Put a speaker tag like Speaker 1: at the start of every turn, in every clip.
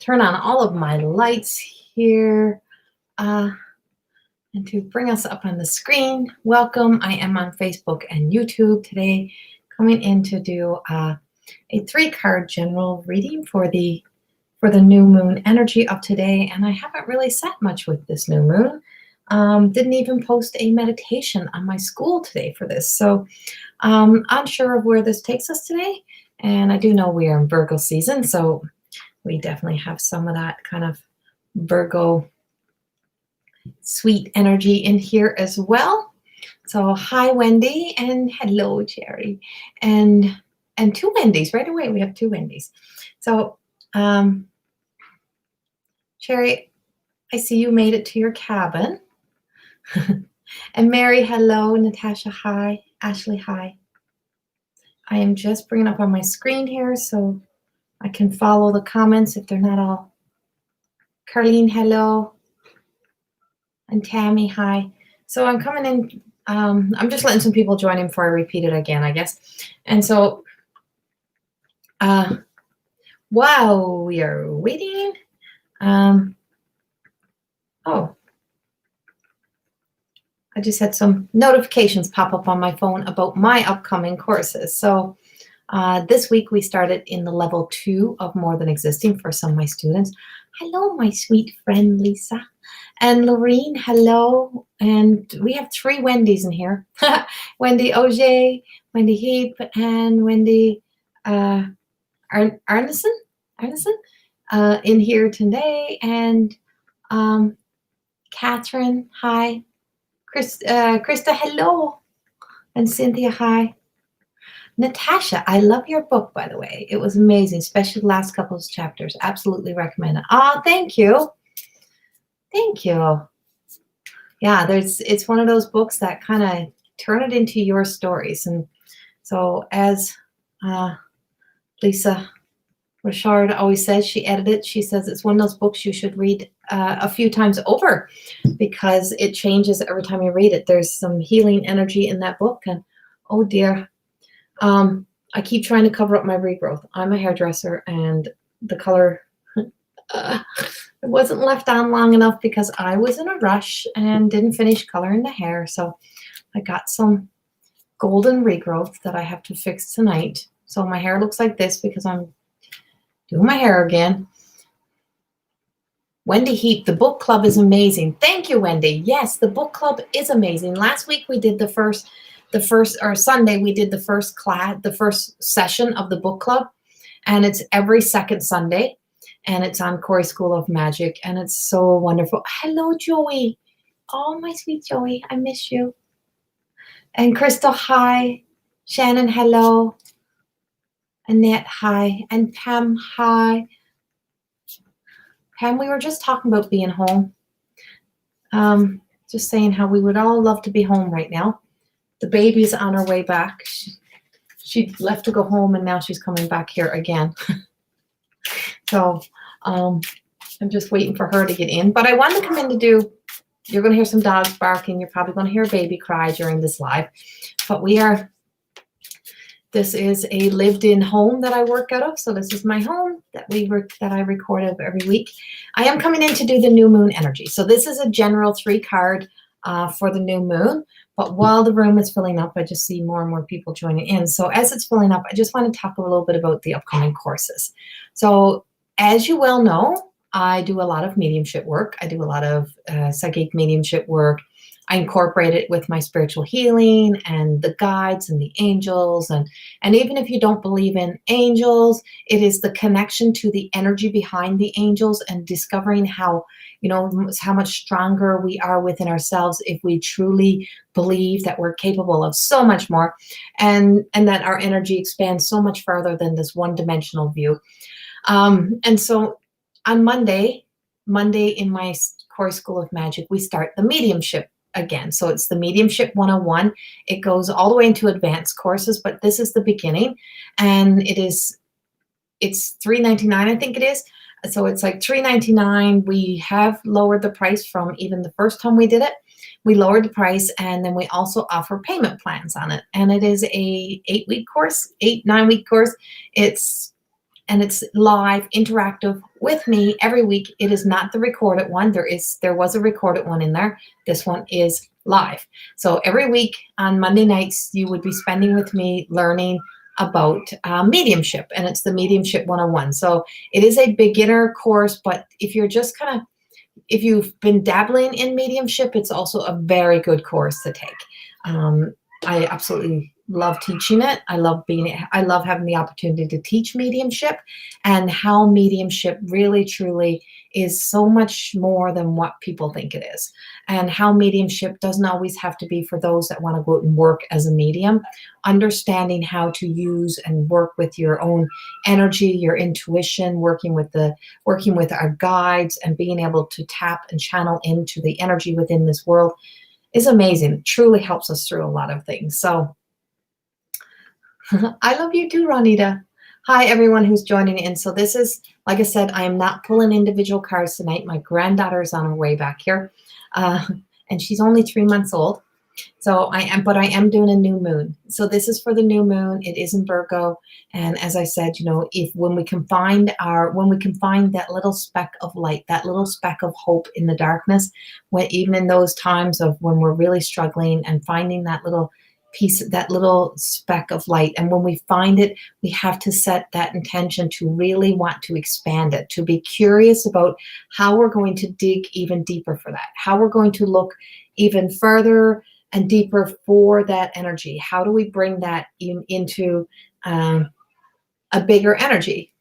Speaker 1: turn on all of my lights here and to bring us up on the screen. Welcome. I am on Facebook and YouTube today, coming in to do a 3-card general reading for the new moon energy of today. And I haven't really said much with this new moon. Didn't even post a meditation on my school today for this. So unsure of where this takes us today. And I do know we are in Virgo season, so we definitely have some of that kind of Virgo sweet energy in here as well. So hi, Wendy, and hello, Cherry, and 2 Wendy's right away. We have 2 Wendy's. So Cherry, I see you made it to your cabin. And Mary, hello. Natasha, hi. Ashley, hi. I am just bringing up on my screen here so I can follow the comments if they're not all. Carlene, hello. And Tammy, hi. So I'm coming in. I'm just letting some people join in before I repeat it again, I guess. And so while we are waiting, oh, I just had some notifications pop up on my phone about my upcoming courses. So this week we started in the level 2 of More Than Existing for some of my students. Hello, my sweet friend Lisa. And Lorene, hello. And we have 3 Wendy's in here. Wendy Auger, Wendy Heap, and Wendy Arneson in here today. And Catherine, hi. Krista, hello. And Cynthia, hi. Natasha, I love your book, by the way. It was amazing, especially the last couple of chapters. Absolutely recommend it. Oh, thank you. Thank you. Yeah, it's one of those books that kind of turn it into your stories. And so as Lisa Richard always says, she edited, she says it's one of those books you should read a few times over because it changes every time you read it. There's some healing energy in that book. And oh dear, I keep trying to cover up my regrowth. I'm a hairdresser and the color it wasn't left on long enough because I was in a rush and didn't finish coloring the hair. So I got some golden regrowth that I have to fix tonight. So my hair looks like this because I'm doing my hair again. Wendy Heap, the book club is amazing. Thank you, Wendy. Yes, the book club is amazing. Last week we did Sunday we did the first class, the first session of the book club, and it's every second Sunday, and it's on Corey School of Magic, and it's so wonderful. Hello, Joey. Oh, my sweet Joey, I miss you. And Crystal, hi. Shannon, hello. Annette, hi. And Pam, hi. Pam, we were just talking about being home. Just saying how we would all love to be home right now. The baby's on her way back. She left to go home, and now she's coming back here again. So I'm just waiting for her to get in. But I wanted to come in to do, you're going to hear some dogs barking. You're probably going to hear a baby cry during this live. But this is a lived-in home that I work out of. So this is my home that I record of every week. I am coming in to do the new moon energy. So this is a general 3-card for the new moon. But while the room is filling up, I just see more and more people joining in. So as it's filling up, I just want to talk a little bit about the upcoming courses. So as you well know, I do a lot of mediumship work. I do a lot of psychic mediumship work. I incorporate it with my spiritual healing and the guides and the angels. And even if you don't believe in angels, it is the connection to the energy behind the angels and discovering how much stronger we are within ourselves if we truly believe that we're capable of so much more and that our energy expands so much farther than this one-dimensional view. And so on Monday in my Corey School of Magic, we start the mediumship again. So it's the Mediumship 101. It goes all the way into advanced courses, but this is the beginning. And it's $3.99, I think it is. So it's like $3.99. We have lowered the price from even the first time we did it. We lowered the price, and then we also offer payment plans on it. And it is a 8-week course, 9-week course. and it's live, interactive with me every week. It is not the recorded one. There was a recorded one in there. This one is live. So every week on Monday nights, you would be spending with me learning about mediumship, and it's the Mediumship 101. So it is a beginner course, but if you're just if you've been dabbling in mediumship, it's also a very good course to take. I absolutely love teaching it. I love having the opportunity to teach mediumship, and how mediumship really truly is so much more than what people think it is, and how mediumship doesn't always have to be for those that want to go out and work as a medium. Understanding how to use and work with your own energy, your intuition, working with our guides, and being able to tap and channel into the energy within this world is amazing. It truly helps us through a lot of things. So I love you too, Ronita. Hi, everyone who's joining in. So this is, like I said, I am not pulling individual cards tonight. My granddaughter is on her way back here, and she's only 3 months old. So I am doing a new moon. So this is for the new moon. It is in Virgo, and as I said, when we can find that little speck of light, that little speck of hope in the darkness, even in those times of when we're really struggling, and finding that little piece, that little speck of light, and when we find it, we have to set that intention to really want to expand it, to be curious about how we're going to dig even deeper for that, how we're going to look even further and deeper for that energy. How do we bring that into a bigger energy?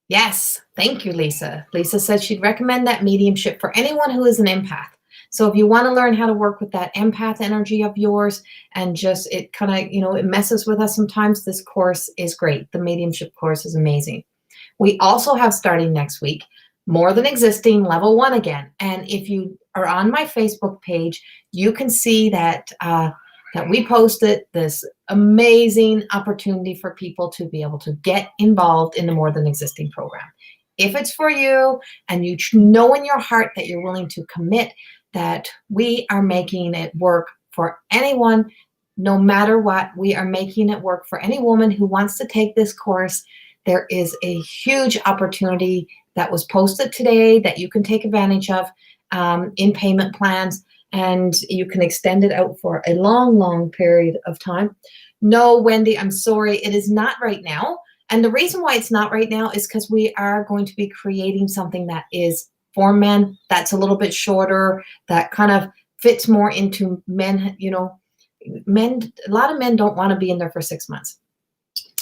Speaker 1: Yes, thank you, Lisa. Lisa said she'd recommend that mediumship for anyone who is an empath. So if you want to learn how to work with that empath energy of yours, and just it kind of, it messes with us sometimes, this course is great. The mediumship course is amazing. We also have, starting next week, More Than Existing Level 1 again. And if you are on my Facebook page, you can see that that we posted this amazing opportunity for people to be able to get involved in the More Than Existing program. If it's for you, and you know in your heart that you're willing to commit, that we are making it work for anyone, no matter what. We are making it work for any woman who wants to take this course. There is a huge opportunity that was posted today that you can take advantage of in payment plans, and you can extend it out for a long, long period of time. No, Wendy, I'm sorry, it is not right now. And the reason why it's not right now is because we are going to be creating something that is for men, that's a little bit shorter, that kind of fits more into men. Men, a lot of men don't want to be in there for 6 months.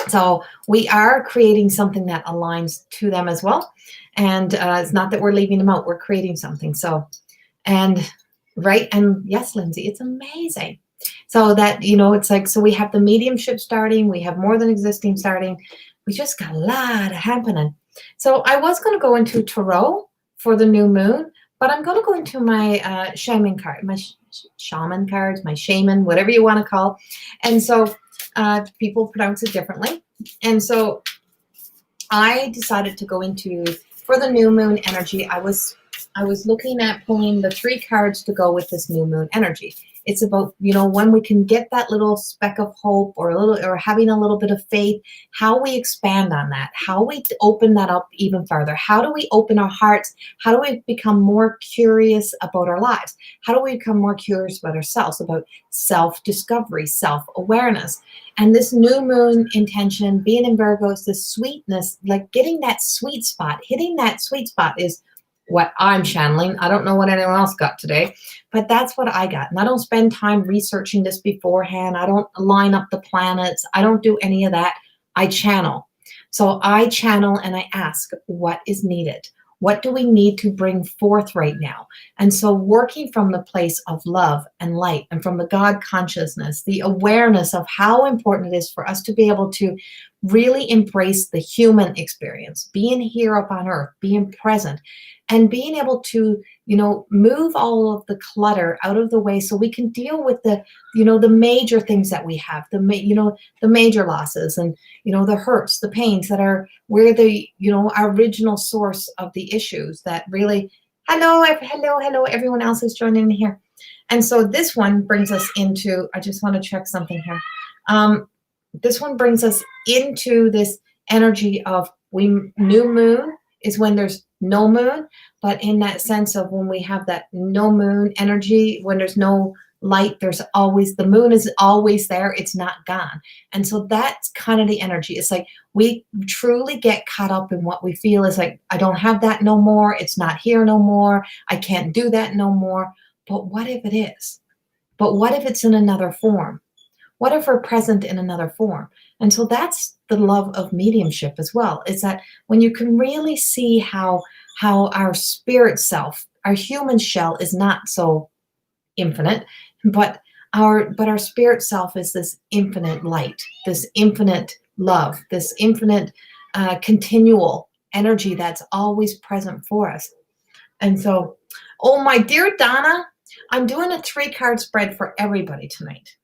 Speaker 1: So we are creating something that aligns to them as well. And it's not that we're leaving them out, we're creating something. So, and yes, Lindsay, it's amazing. So that, it's like, so we have the mediumship starting, we have More Than Existing starting. We just got a lot happening. So I was going to go into tarot for the new moon, but I'm going to go into my shaman card, my shaman cards, my shaman, whatever you want to call. And so people pronounce it differently. And so I decided to go into, for the new moon energy, I was looking at pulling the 3 cards to go with this new moon energy. It's about, when we can get that little speck of hope, or having a little bit of faith, how we expand on that, how we open that up even further. How do we open our hearts? How do we become more curious about our lives? How do we become more curious about ourselves, about self-discovery, self-awareness? And this new moon intention, being in Virgo, is this sweetness, like getting that sweet spot, hitting that sweet spot is what I'm channeling. I don't know what anyone else got today, but that's what I got. And I don't spend time researching this beforehand. I don't line up the planets. I don't do any of that. I channel. So I channel and I ask, what is needed? What do we need to bring forth right now? And so working from the place of love and light, and from the God consciousness, the awareness of how important it is for us to be able to really embrace the human experience, being here up on earth, being present, and being able to, move all of the clutter out of the way, so we can deal with the major things that we have, the major losses, and, the hurts, the pains that are where the, our original source of the issues that really, hello, everyone else is joining in here. And so this one brings us into, I just want to check something here. This one brings us into this energy of new moon is when there's no moon, but in that sense of when we have that no moon energy, when there's no light, there's always, the moon is always there, it's not gone. And so that's kind of the energy. It's like we truly get caught up in what we feel is like, I don't have that no more, it's not here no more, I can't do that no more. But what if it is? But what if it's in another form? What if we're present in another form? And so that's the love of mediumship as well, is that when you can really see how our spirit self, our human shell is not so infinite, but our spirit self is this infinite light, this infinite love, this infinite continual energy that's always present for us. And so, oh my dear Donna, I'm doing a 3-card spread for everybody tonight.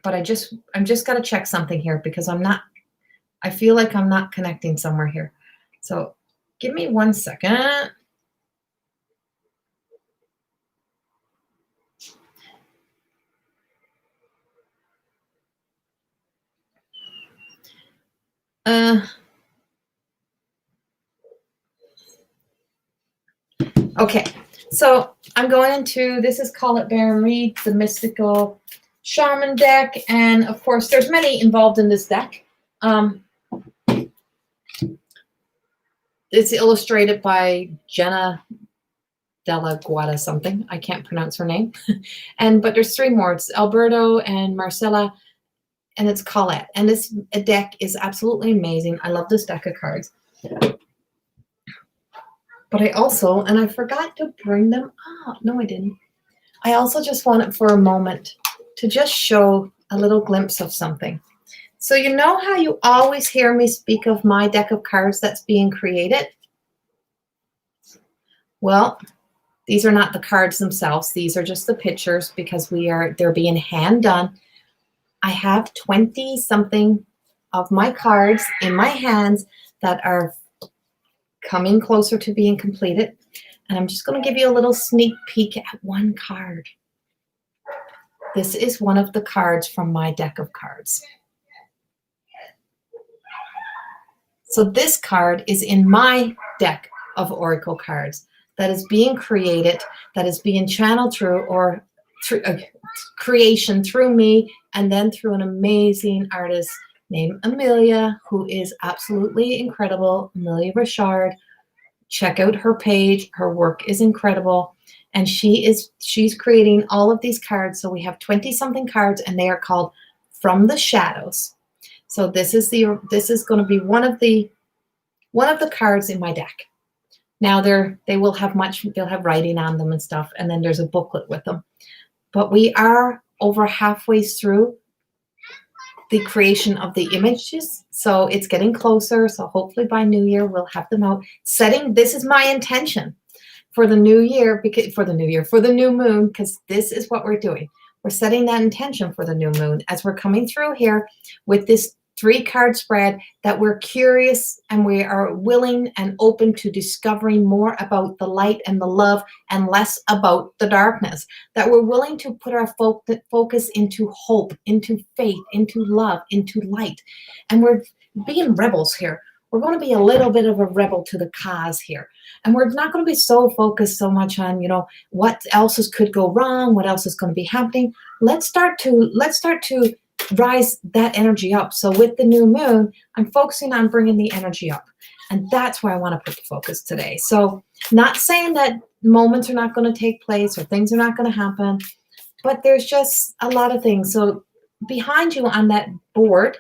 Speaker 1: But I'm just got to check something here because I feel like I'm not connecting somewhere here. So give me 1 second. Okay, so I'm going into, this is Call It Baron Reed, the Mystical Shaman deck. And of course, there's many involved in this deck. It's illustrated by Jenna Della Guada something. I can't pronounce her name. But there's 3 more. It's Alberto and Marcella, and it's Colette. And this deck is absolutely amazing. I love this deck of cards. But I also, and I forgot to bring them up. No, I didn't. I also just wanted for a moment to just show a little glimpse of something. So you know how you always hear me speak of my deck of cards that's being created? Well, these are not the cards themselves. These are just the pictures because they're being hand done. I have 20 something of my cards in my hands that are coming closer to being completed. And I'm just going to give you a little sneak peek at one card. This is one of the cards from my deck of cards. So this card is in my deck of oracle cards that is being created, that is being channeled through creation through me, and then through an amazing artist named Amelia, who is absolutely incredible. Amelia Richard. Check out her page. Her work is incredible. And she's creating all of these cards. So we have 20 something cards, and they are called From the Shadows. So this is going to be one of the cards in my deck. Now they'll have writing on them and stuff, and then there's a booklet with them. But we are over halfway through the creation of the images, so it's getting closer. So hopefully by New Year we'll have them out. This is my intention for the new year, for the new moon, because this is what we're doing. We're setting that intention for the new moon as we're coming through here with this 3-card spread, that we're curious and we are willing and open to discovering more about the light and the love and less about the darkness, that we're willing to put our focus into hope, into faith, into love, into light. And we're being rebels here. We're going to be a little bit of a rebel to the cause here. And we're not going to be so focused so much on, what else could go wrong, what else is going to be happening. Let's start to rise that energy up. So with the new moon, I'm focusing on bringing the energy up. And that's where I want to put the focus today. So not saying that moments are not going to take place or things are not going to happen, but there's just a lot of things. So behind you on that board,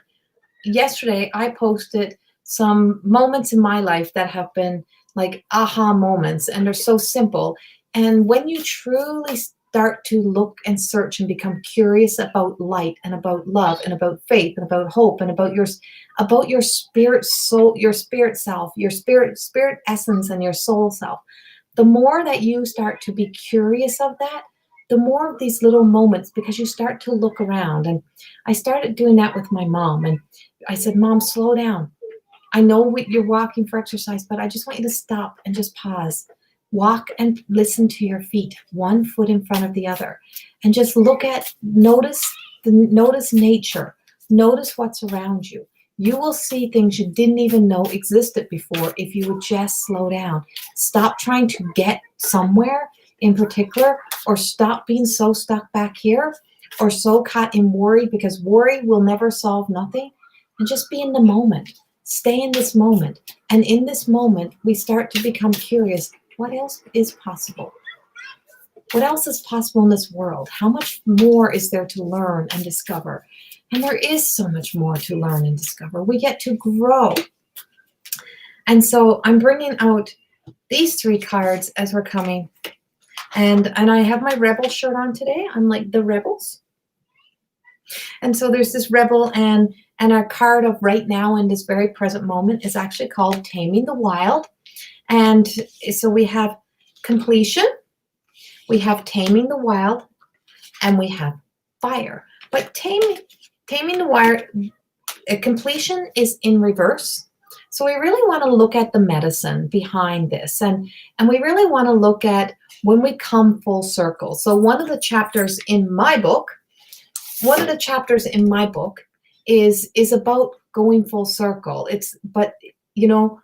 Speaker 1: yesterday I posted some moments in my life that have been like aha moments, and they're so simple. And when you truly start to look and search and become curious about light and about love and about faith and about hope and about your spirit soul, your spirit self, your spirit essence, and your soul self, the more that you start to be curious of that, the more of these little moments, because you start to look around. And I started doing that with my mom, and I said, Mom, slow down. I know you're walking for exercise, but I just want you to stop and just pause. Walk and listen to your feet, one foot in front of the other, and just notice nature. Notice what's around you. You will see things you didn't even know existed before if you would just slow down. Stop trying to get somewhere in particular, or stop being so stuck back here or so caught in worry, because worry will never solve nothing. And just be in the moment. Stay in this moment. And in this moment, we start to become curious. What else is possible? What else is possible in this world? How much more is there to learn and discover? And there is so much more to learn and discover. We get to grow. And so I'm bringing out these 3 cards as we're coming. And I have my rebel shirt on today. I'm like the rebels. And so there's this rebel, and our card of right now in this very present moment is actually called Taming the Wild. And so we have completion, we have taming the wild, and we have fire. But taming the wild, completion is in reverse. So we really want to look at the medicine behind this. And we really want to look at when we come full circle. So one of the chapters in my book is about going full circle. But you know,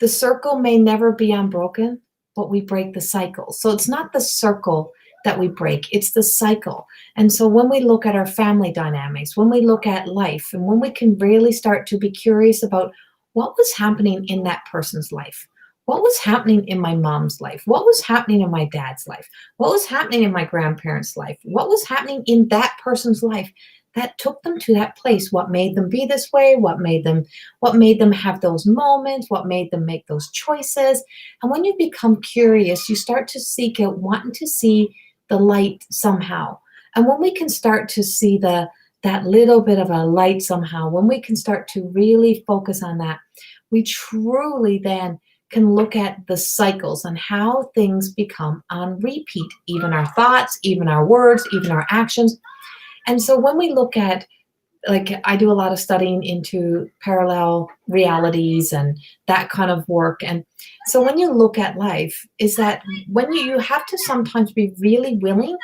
Speaker 1: the circle may never be unbroken, but we break the cycle. So it's not the circle that we break, it's the cycle. And so when we look at our family dynamics, when we look at life, and when we can really start to be curious about what was happening in that person's life, what was happening in my mom's life, what was happening in my dad's life, what was happening in my grandparents' life, what was happening in that person's life that took them to that place, what made them be this way, what made them have those moments, what made them make those choices. And when you become curious, you start to seek out, wanting to see the light somehow. And when we can start to see that little bit of a light somehow, when we can start to really focus on that, we truly then can look at the cycles and how things become on repeat, even our thoughts, even our words, even our actions. And so when we look at, like, I do a lot of studying into parallel realities and that kind of work. And so when you look at life, is that when you have to sometimes be really willing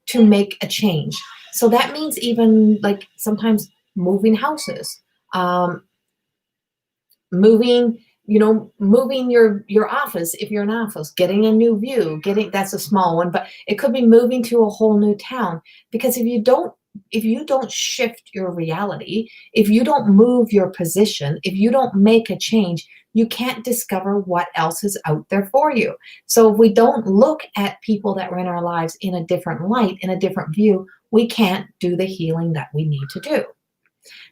Speaker 1: to make a change. So that means even like sometimes moving houses, moving your office, if you're an office, getting a new view, that's a small one, but it could be moving to a whole new town. Because if you don't shift your reality, if you don't move your position, if you don't make a change, you can't discover what else is out there for you. So if we don't look at people that were in our lives in a different light, in a different view, we can't do the healing that we need to do.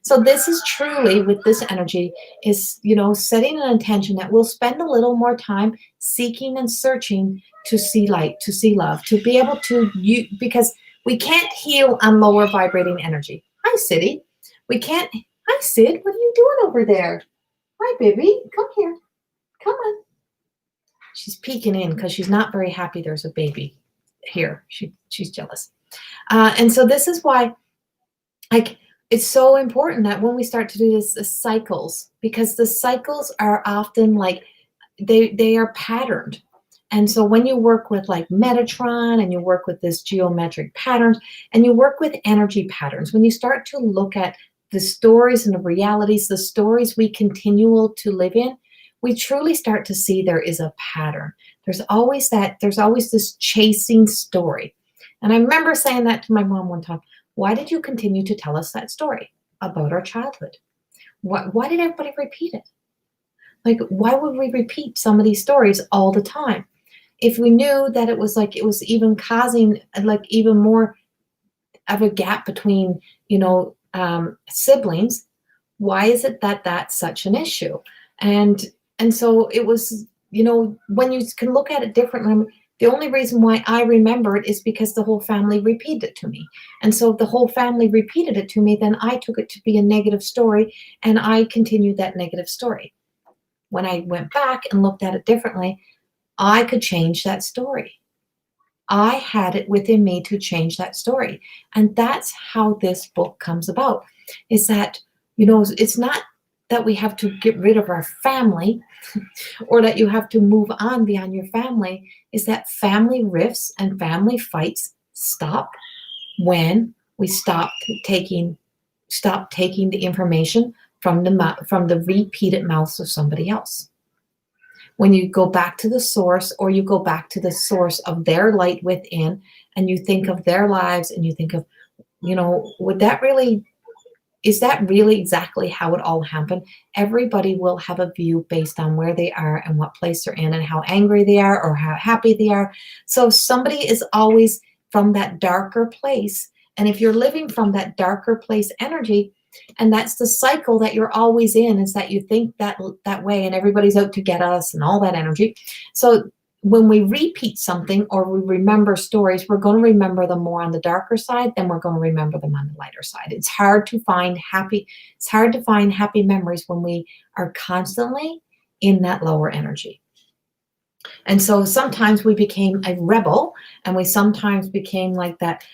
Speaker 1: So this is truly, with this energy, is, setting an intention that we'll spend a little more time seeking and searching to see light, to see love, to be able to because we can't heal on lower vibrating energy. Hi, Siddy. Hi, Sid. What are you doing over there? Hi, baby. Come here. Come on. She's peeking in because she's not very happy there's a baby here. She's jealous. And so this is why, it's so important that when we start to do this, the cycles, because the cycles are often like, they are patterned. And so when you work with like Metatron, and you work with this geometric patterns, and you work with energy patterns, when you start to look at the stories and the realities, the stories we continue to live in, we truly start to see there is a pattern. There's always this chasing story. And I remember saying that to my mom one time. Why did you continue to tell us that story about our childhood? Why did everybody repeat it? Like, why would we repeat some of these stories all the time? If we knew that it was even causing like even more of a gap between, siblings, why is it that that's such an issue? And so it was, when you can look at it differently, the only reason why I remember it is because the whole family repeated it to me. And so if the whole family repeated it to me, then I took it to be a negative story, and I continued that negative story. When I went back and looked at it differently, I could change that story. I had it within me to change that story. And that's how this book comes about, is that, it's not that we have to get rid of our family or that you have to move on beyond your family, is that family rifts and family fights stop when we stop taking stop taking the information from the repeated mouths of somebody else. When you go back to the source, or you go back to the source of their light within, and you think of their lives, and you think of, is that really exactly how it all happened? Everybody will have a view based on where they are and what place they're in and how angry they are or how happy they are. So somebody is always from that darker place. And if you're living from that darker place energy, and that's the cycle that you're always in, is that you think that way, and everybody's out to get us and all that energy. So when we repeat something or we remember stories, we're going to remember them more on the darker side than we're going to remember them on the lighter side. It's hard to find happy memories when we are constantly in that lower energy. And so sometimes we became a rebel, and we sometimes became like that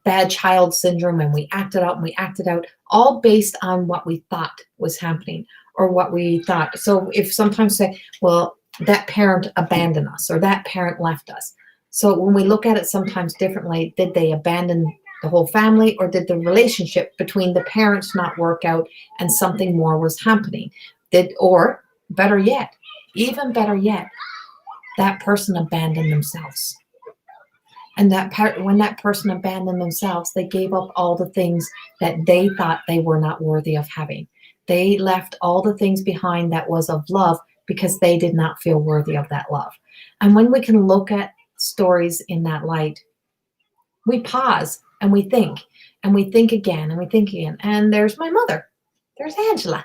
Speaker 1: bad child syndrome, and we acted out, all based on what we thought was happening or what we thought. So if sometimes say, well, that parent abandoned us, or that parent left us. So when we look at it sometimes differently, did they abandon the whole family, or did the relationship between the parents not work out and something more was happening? Or better yet, even better yet, that person abandoned themselves. And when that person abandoned themselves, they gave up all the things that they thought they were not worthy of having. They left all the things behind that was of love, because they did not feel worthy of that love. And when we can look at stories in that light, we pause and we think again and we think again. And there's my mother. There's Angela.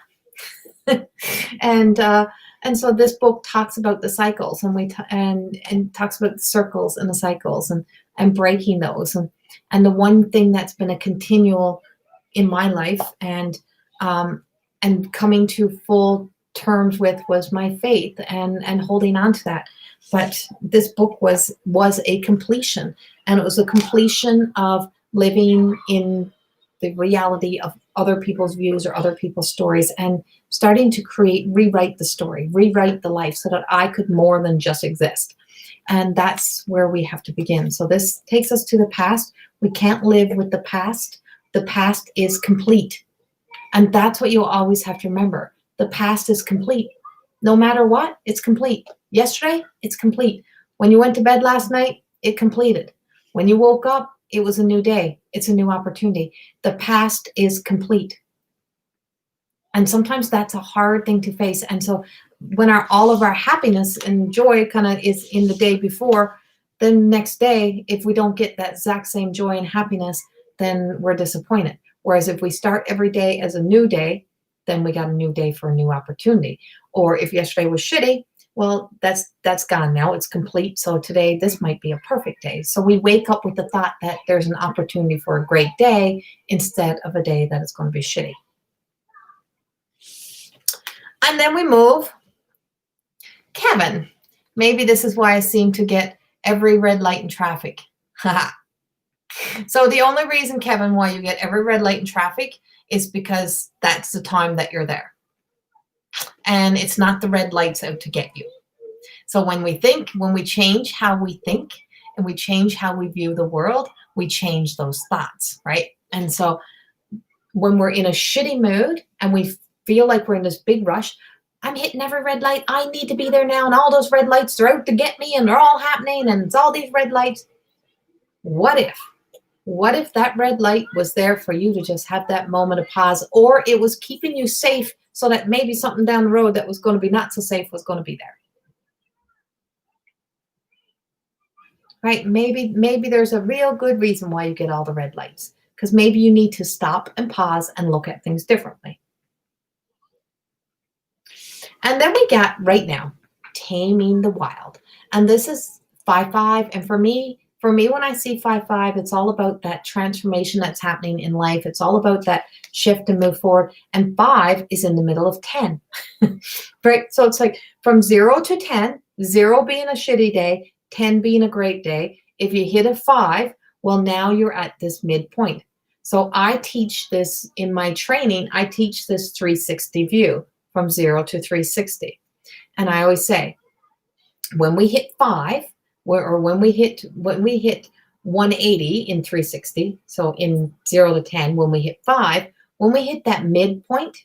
Speaker 1: And so this book talks about the cycles, and talks about the circles and the cycles and breaking those. And the one thing that's been a continual in my life and coming to full terms with was my faith and holding on to that. But this book was a completion, and it was a completion of living in the reality of other people's views or other people's stories, and starting to rewrite the life so that I could more than just exist. And that's where we have to begin. So this takes us to the past. We can't live with the past. The past is complete. And that's what you always have to remember. The past is complete. No matter what, it's complete. Yesterday, it's complete. When you went to bed last night, it completed. When you woke up, it was a new day. It's a new opportunity. The past is complete. And sometimes that's a hard thing to face. And so when all of our happiness and joy kind of is in the day before, then next day, if we don't get that exact same joy and happiness, then we're disappointed. Whereas if we start every day as a new day, then we got a new day for a new opportunity. Or if yesterday was shitty, well, that's gone now. It's complete. So today, this might be a perfect day. So we wake up with the thought that there's an opportunity for a great day instead of a day that is going to be shitty. And then we move. Kevin. Maybe this is why I seem to get every red light in traffic. So the only reason, Kevin, why you get every red light in traffic is because that's the time that you're there. And it's not the red lights out to get you. So when we change how we think and we change how we view the world, we change those thoughts, right? And so when we're in a shitty mood and we feel like we're in this big rush, I'm hitting every red light. I need to be there now. And all those red lights are out to get me and they're all happening and it's all these red lights. What if that red light was there for you to just have that moment of pause, or it was keeping you safe so that maybe something down the road that was going to be not so safe was going to be there? Right? Maybe there's a real good reason why you get all the red lights, because maybe you need to stop and pause and look at things differently. And then we got right now, taming the wild. And this is 5-5. And for me, when I see 5-5, it's all about that transformation that's happening in life. It's all about that shift and move forward. And 5 is in the middle of 10, right? So it's like from 0 to 10, 0 being a shitty day, 10 being a great day. If you hit a 5, well, now you're at this midpoint. So I teach this in my training. I teach this 360 view from 0 to 360. And I always say, when we hit 5, or when we hit 180 in 360, so in 0 to 10, when we hit 5, When we hit that midpoint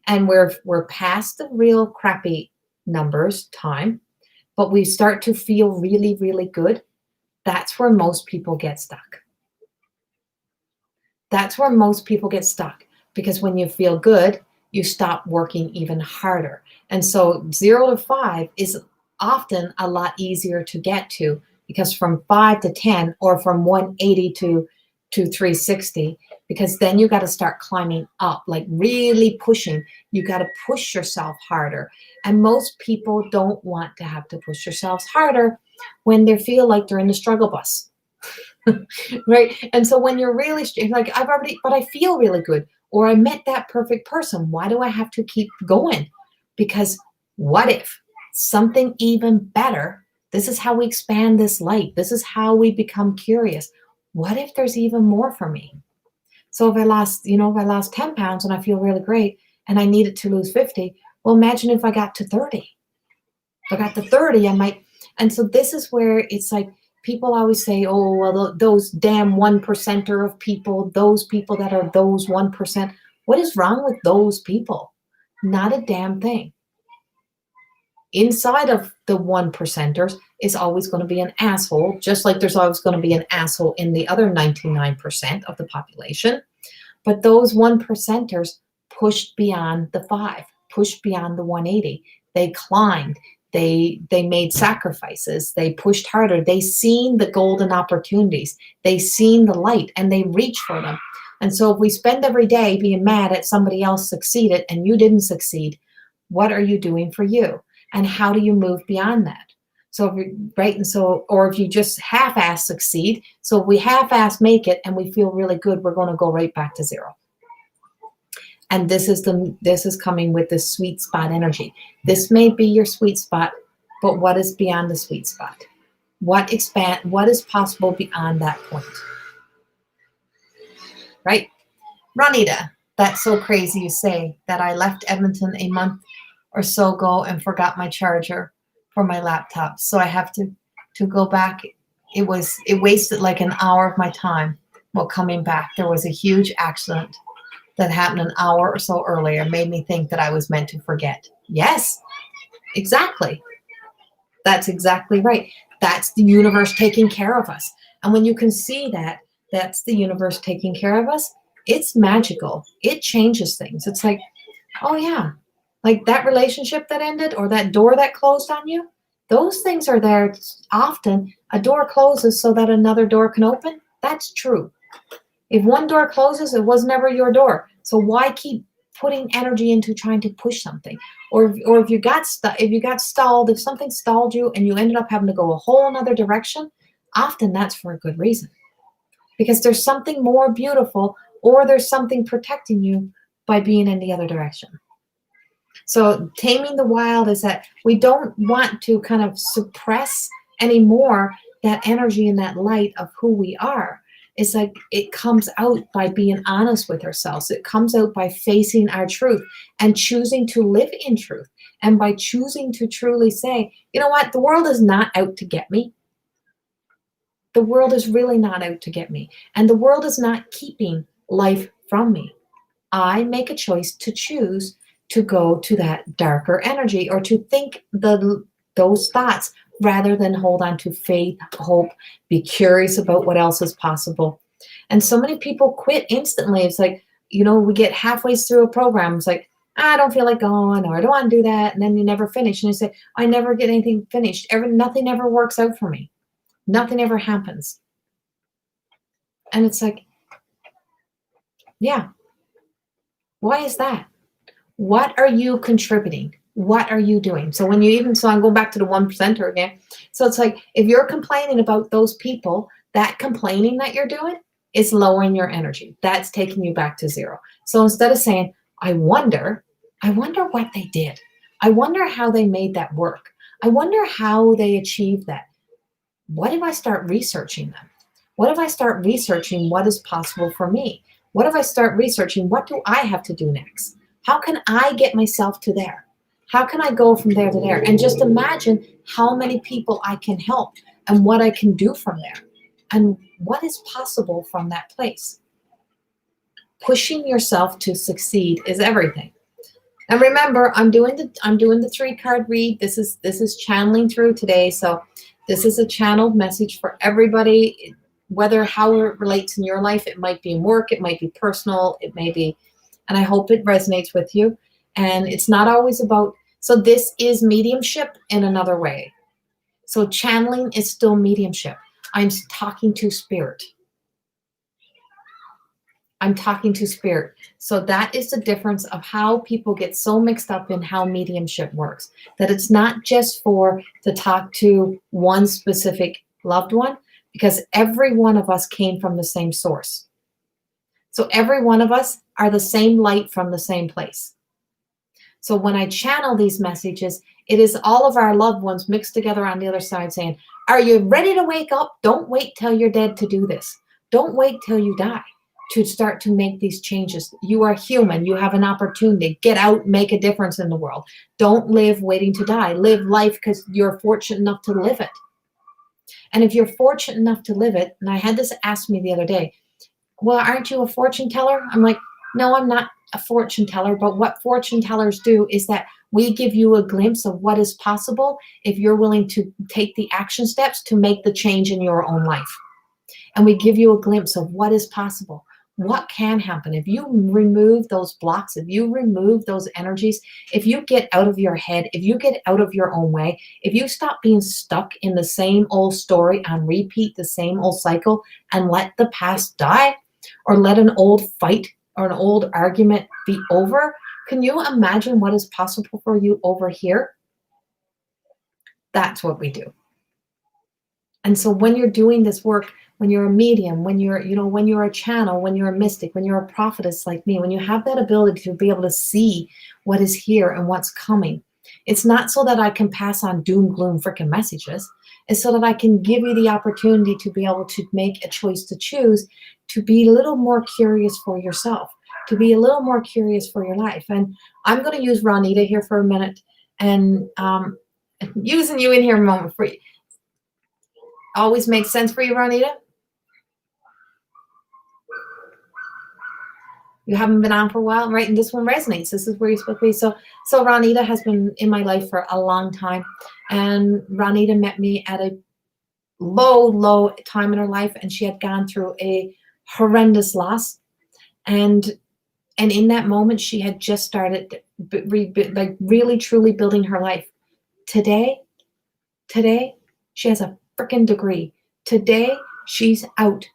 Speaker 1: and we're past the real crappy numbers time, but we start to feel really, really good, that's where most people get stuck. That's where most people get stuck, because when you feel good, you stop working even harder. And so 0 to 5 is often a lot easier to get to, because from 5 to 10 or from 180 to 360, because then you got to start climbing up, like really pushing. You got to push yourself harder. And most people don't want to have to push themselves harder when they feel like they're in the struggle bus. Right? And so when you're really like, but I feel really good, or I met that perfect person. Why do I have to keep going? Because what if something even better? This is how we expand this light. This is how we become curious. What if there's even more for me? So if I lost 10 pounds and I feel really great and I needed to lose 50, well, imagine if I got to 30. If I got to 30, I might. And so this is where it's like, people always say, oh, well, those damn 1%er of people, those people that are those 1%. What is wrong with those people? Not a damn thing. Inside of the 1%ers is always going to be an asshole, just like there's always going to be an asshole in the other 99% of the population. But those 1%ers pushed beyond the 5, pushed beyond the 180. They climbed. They made sacrifices. They pushed harder. They seen the golden opportunities. They seen the light, and they reached for them. And so if we spend every day being mad at somebody else succeeded and you didn't succeed, what are you doing for you? And how do you move beyond that? So, right, and so, or if you just half-ass succeed, so if we half-ass make it and we feel really good, we're going to go right back to 0. And this is coming with this sweet spot energy. This may be your sweet spot, but what is beyond the sweet spot? What is possible beyond that point? Right? Ronita, that's so crazy you say that. I left Edmonton a month or so ago and forgot my charger for my laptop. So I have to go back. It wasted like an hour of my time while coming back. There was a huge accident that happened an hour or so earlier, made me think that I was meant to forget. Yes, exactly. That's exactly right. That's the universe taking care of us. And when you can see that, that's the universe taking care of us, it's magical. It changes things. It's like, oh yeah, like that relationship that ended or that door that closed on you, those things are there often. A door closes so that another door can open. That's true. If one door closes, it was never your door. So why keep putting energy into trying to push something? Or if you got stalled, if something stalled you and you ended up having to go a whole another direction, often that's for a good reason. Because there's something more beautiful, or there's something protecting you by being in the other direction. So taming the wild is that we don't want to kind of suppress anymore that energy and that light of who we are. It's like it comes out by being honest with ourselves. It comes out by facing our truth and choosing to live in truth. And by choosing to truly say, you know what, the world is not out to get me. The world is really not out to get me. And the world is not keeping life from me. I make a choice to choose to go to that darker energy, or to think those thoughts rather than hold on to faith, hope, be curious about what else is possible. And so many people quit instantly. It's like, we get halfway through a program. It's like, I don't feel like going, or I don't want to do that. And then you never finish. And you say, I never get anything finished. Nothing ever works out for me. Nothing ever happens. And it's like, yeah. Why is that? What are you contributing? What are you doing? So I'm going back to the 1%er again. So it's like, if you're complaining about those people, that complaining that you're doing is lowering your energy. That's taking you back to 0. So instead of saying, I wonder what they did. I wonder how they made that work. I wonder how they achieved that. What if I start researching them? What if I start researching what is possible for me? What if I start researching what do I have to do next? How can I get myself to there? How can I go from there to there? And just imagine how many people I can help and what I can do from there and what is possible from that place. pushing yourself to succeed is everything. And remember, I'm doing the 3-card read. This is channeling through today. So this is a channeled message for everybody, whether how it relates in your life. It might be in work, it might be personal, it may be, and I hope it resonates with you. And it's not always about, so this is mediumship in another way. So channeling is still mediumship. I'm talking to spirit. I'm talking to spirit. So that is the difference of how people get so mixed up in how mediumship works. That it's not just to talk to one specific loved one, because every one of us came from the same source. So every one of us are the same light from the same place. So when I channel these messages, it is all of our loved ones mixed together on the other side saying, are you ready to wake up? Don't wait till you're dead to do this. Don't wait till you die to start to make these changes. You are human. You have an opportunity. Get out, make a difference in the world. Don't live waiting to die. Live life because you're fortunate enough to live it. And if you're fortunate enough to live it, and I had this asked me the other day, well, aren't you a fortune teller? I'm like, no, I'm not a fortune teller. But what fortune tellers do is that we give you a glimpse of what is possible if you're willing to take the action steps to make the change in your own life. And we give you a glimpse of what is possible. What can happen if you remove those blocks, if you remove those energies, if you get out of your head, if you get out of your own way, if you stop being stuck in the same old story and repeat the same old cycle and let the past die, or let an old fight or an old argument be over, can you imagine what is possible for you over here? That's what we do. And so when you're doing this work, when you're a medium, when you're a channel, when you're a mystic, when you're a prophetess like me, when you have that ability to be able to see what is here and what's coming, it's not so that I can pass on doom, gloom, freaking messages. It's so that I can give you the opportunity to be able to make a choice to choose, to be a little more curious for yourself, to be a little more curious for your life. And I'm going to use Ronita here for a minute and using you in here a moment for you. Always makes sense for you, Ronita? You haven't been on for a while, right? And this one resonates. This is where you're supposed to be. So Ronita has been in my life for a long time. And Ronita met me at a low time in her life. And she had gone through a horrendous loss. And in that moment, she had just started like really, truly building her life. Today, she has a freaking degree. Today, she's out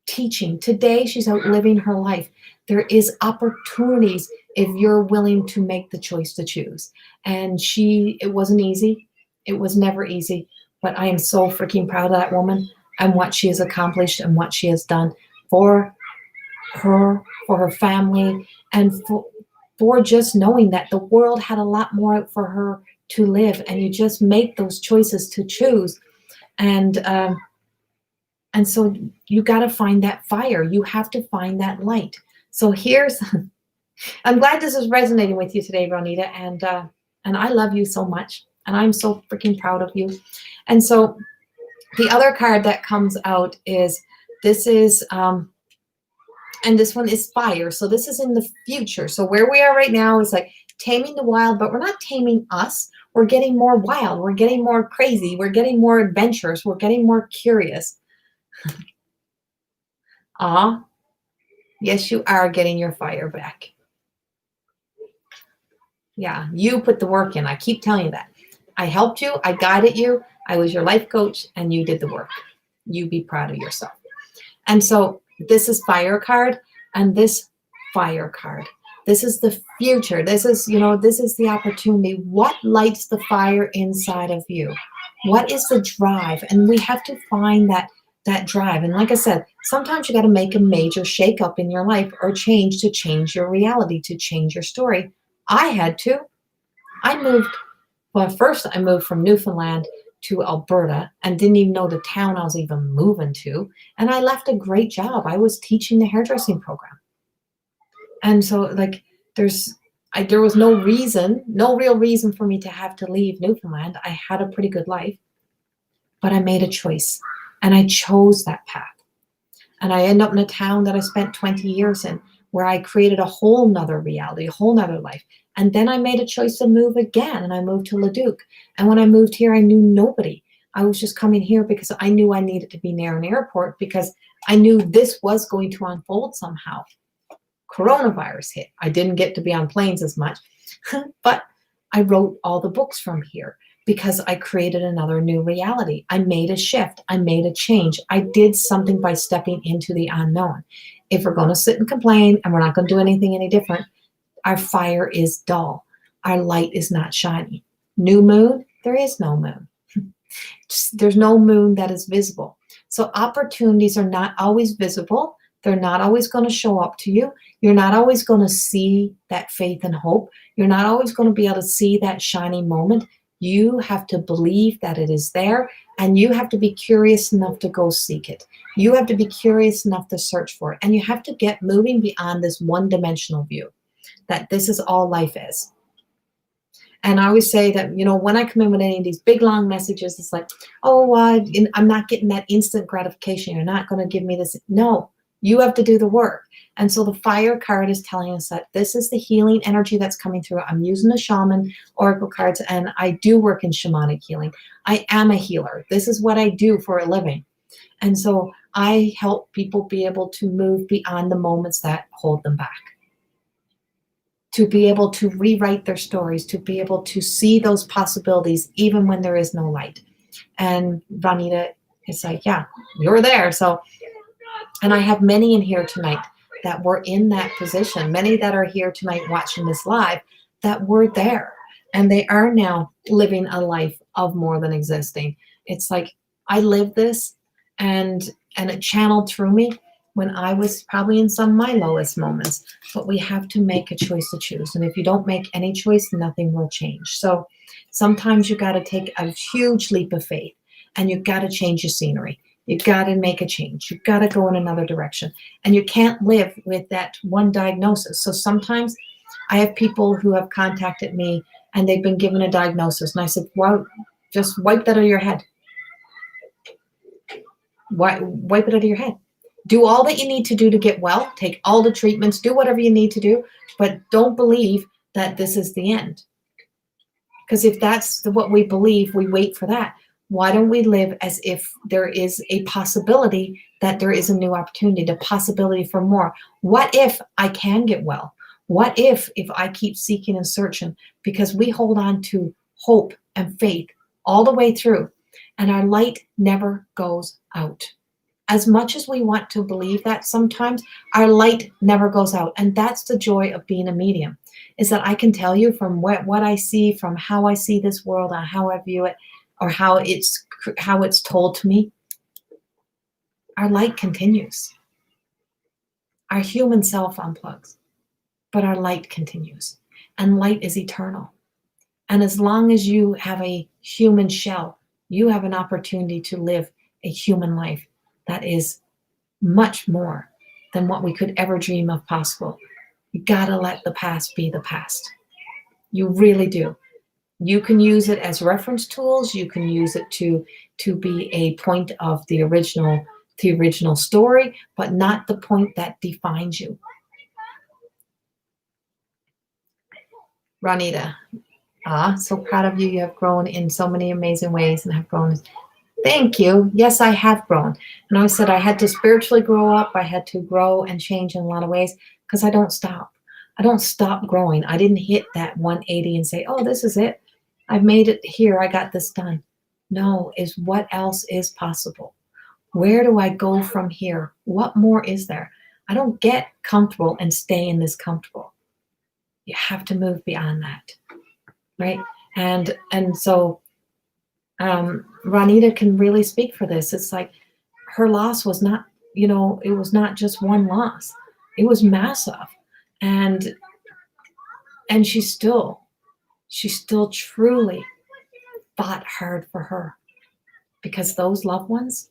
Speaker 1: teaching. Today, she's out living her life. There is opportunities if you're willing to make the choice to choose. And it wasn't easy. It was never easy. But I am so freaking proud of that woman and what she has accomplished and what she has done for her family, and for just knowing that the world had a lot more for her to live. And you just make those choices to choose. And so you got to find that fire. You have to find that light. So I'm glad this is resonating with you today, Ronita. And I love you so much. And I'm so freaking proud of you. And so the other card that comes out is, and this one is fire. So this is in the future. So where we are right now is like taming the wild, but we're not taming us. We're getting more wild. We're getting more crazy. We're getting more adventurous. We're getting more curious. Yes, you are getting your fire back. Yeah, you put the work in. I keep telling you that. I helped you. I guided you. I was your life coach, and you did the work. You be proud of yourself. And so this is fire card, and this fire card. This is the future. This is the opportunity. What lights the fire inside of you? What is the drive? And we have to find that drive. And like I said, sometimes you got to make a major shakeup in your life or change to change your reality, to change your story. I had to. First I moved from Newfoundland to Alberta and didn't even know the town I was even moving to. And I left a great job. I was teaching the hairdressing program. And so like there was no real reason for me to have to leave Newfoundland. I had a pretty good life, but I made a choice and I chose that path. And I ended up in a town that I spent 20 years in, where I created a whole nother reality, a whole nother life. And then I made a choice to move again, and I moved to Leduc. And when I moved here, I knew nobody. I was just coming here because I knew I needed to be near an airport, because I knew this was going to unfold somehow. Coronavirus hit. I didn't get to be on planes as much, but I wrote all the books from here because I created another new reality. I made a shift. I made a change. I did something by stepping into the unknown. If we're going to sit and complain and we're not going to do anything any different, our fire is dull. Our light is not shiny. New moon, there is no moon. There's no moon that is visible. So opportunities are not always visible. They're not always going to show up to you. You're not always going to see that faith and hope. You're not always going to be able to see that shiny moment. You have to believe that it is there, and you have to be curious enough to go seek it. You have to be curious enough to search for it, and you have to get moving beyond this one-dimensional view that this is all life is. And I always say that, when I come in with any of these big, long messages, it's like, oh, I'm not getting that instant gratification. You're not going to give me this. No, you have to do the work. And so the fire card is telling us that this is the healing energy that's coming through. I'm using the shaman oracle cards, and I do work in shamanic healing. I am a healer. This is what I do for a living. And so I help people be able to move beyond the moments that hold them back, to be able to rewrite their stories, to be able to see those possibilities even when there is no light. And Vanita is like, yeah, you're there. So, and I have many in here tonight that were in that position, many that are here tonight watching this live that were there, and they are now living a life of more than existing. It's like, I lived this, and it channeled through me when I was probably in some of my lowest moments. But we have to make a choice to choose. And if you don't make any choice, nothing will change. So sometimes you got to take a huge leap of faith, and you've got to change your scenery. You've got to make a change. You've got to go in another direction. And you can't live with that one diagnosis. So sometimes I have people who have contacted me and they've been given a diagnosis. And I said, well, just wipe that out of your head. Wipe it out of your head. Do all that you need to do to get well. Take all the treatments. Do whatever you need to do. But don't believe that this is the end. Because if that's what we believe, we wait for that. Why don't we live as if there is a possibility that there is a new opportunity, the possibility for more? What if I can get well? What if I keep seeking and searching? Because we hold on to hope and faith all the way through, and our light never goes out. As much as we want to believe that sometimes, our light never goes out. And that's the joy of being a medium, is that I can tell you from what I see, from how I see this world, and how I view it, or how it's told to me, our light continues. Our human self unplugs, but our light continues. And light is eternal. And as long as you have a human shell, you have an opportunity to live a human life that is much more than what we could ever dream of possible. You gotta let the past be the past. You really do. You can use it as reference tools. You can use it to be a point of the original story, but not the point that defines you. Ronita, so proud of you. You have grown in so many amazing ways and have grown. Thank you. Yes, I have grown. And I said I had to spiritually grow up. I had to grow and change in a lot of ways, because I don't stop. I don't stop growing. I didn't hit that 180 and say, oh, this is it. I've made it here. I got this done. No, is what else is possible? Where do I go from here? What more is there? I don't get comfortable and stay in this comfortable. You have to move beyond that, right? And so Ronita can really speak for this. It's like her loss was not, it was not just one loss. It was massive. And she still truly fought hard for her, because those loved ones,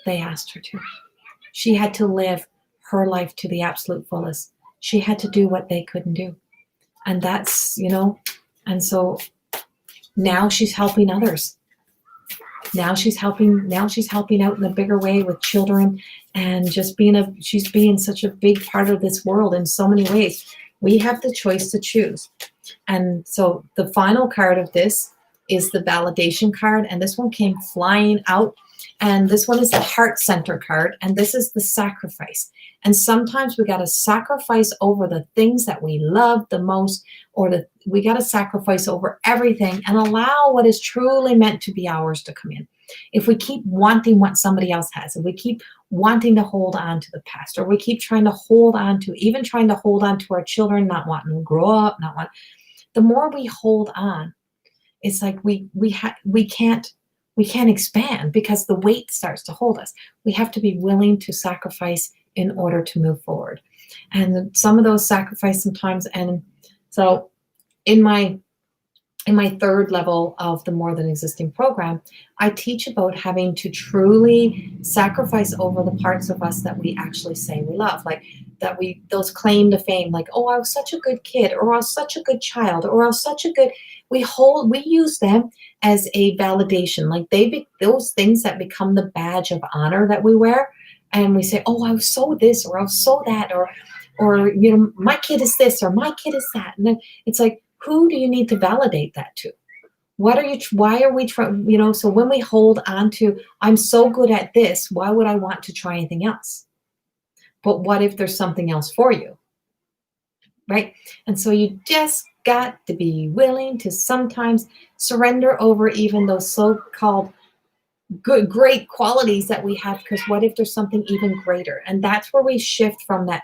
Speaker 1: they asked her to. She had to live her life to the absolute fullest. She had to do what they couldn't do. And that's, and so now she's helping others. Now she's helping out in a bigger way with children, and just she's being such a big part of this world in so many ways. We have the choice to choose. And so the final card of this is the validation card, and this one came flying out. And this one is the heart center card, and this is the sacrifice. And sometimes we got to sacrifice over the things that we love the most, or we got to sacrifice over everything and allow what is truly meant to be ours to come in. If we keep wanting what somebody else has, if we keep wanting to hold on to the past, or we keep trying to hold on to our children, not wanting to grow up, the more we hold on, it's like we can't expand, because the weight starts to hold us. We have to be willing to sacrifice in order to move forward. And some of those sacrifice sometimes, and so in my third level of the More Than Existing program, I teach about having to truly sacrifice over the parts of us that we actually say we love, like those claim to fame, like, oh, I was such a good kid, or I was such a good child, or I was such a good, we use them as a validation, like those things that become the badge of honor that we wear. And we say, oh, I was so this, or I was so that, or my kid is this, or my kid is that. And then it's like, who do you need to validate that to? Why are we trying, so when we hold on to, I'm so good at this, why would I want to try anything else? But what if there's something else for you? Right? And so you just got to be willing to sometimes surrender over even those so-called great qualities that we have, because what if there's something even greater? And that's where we shift from that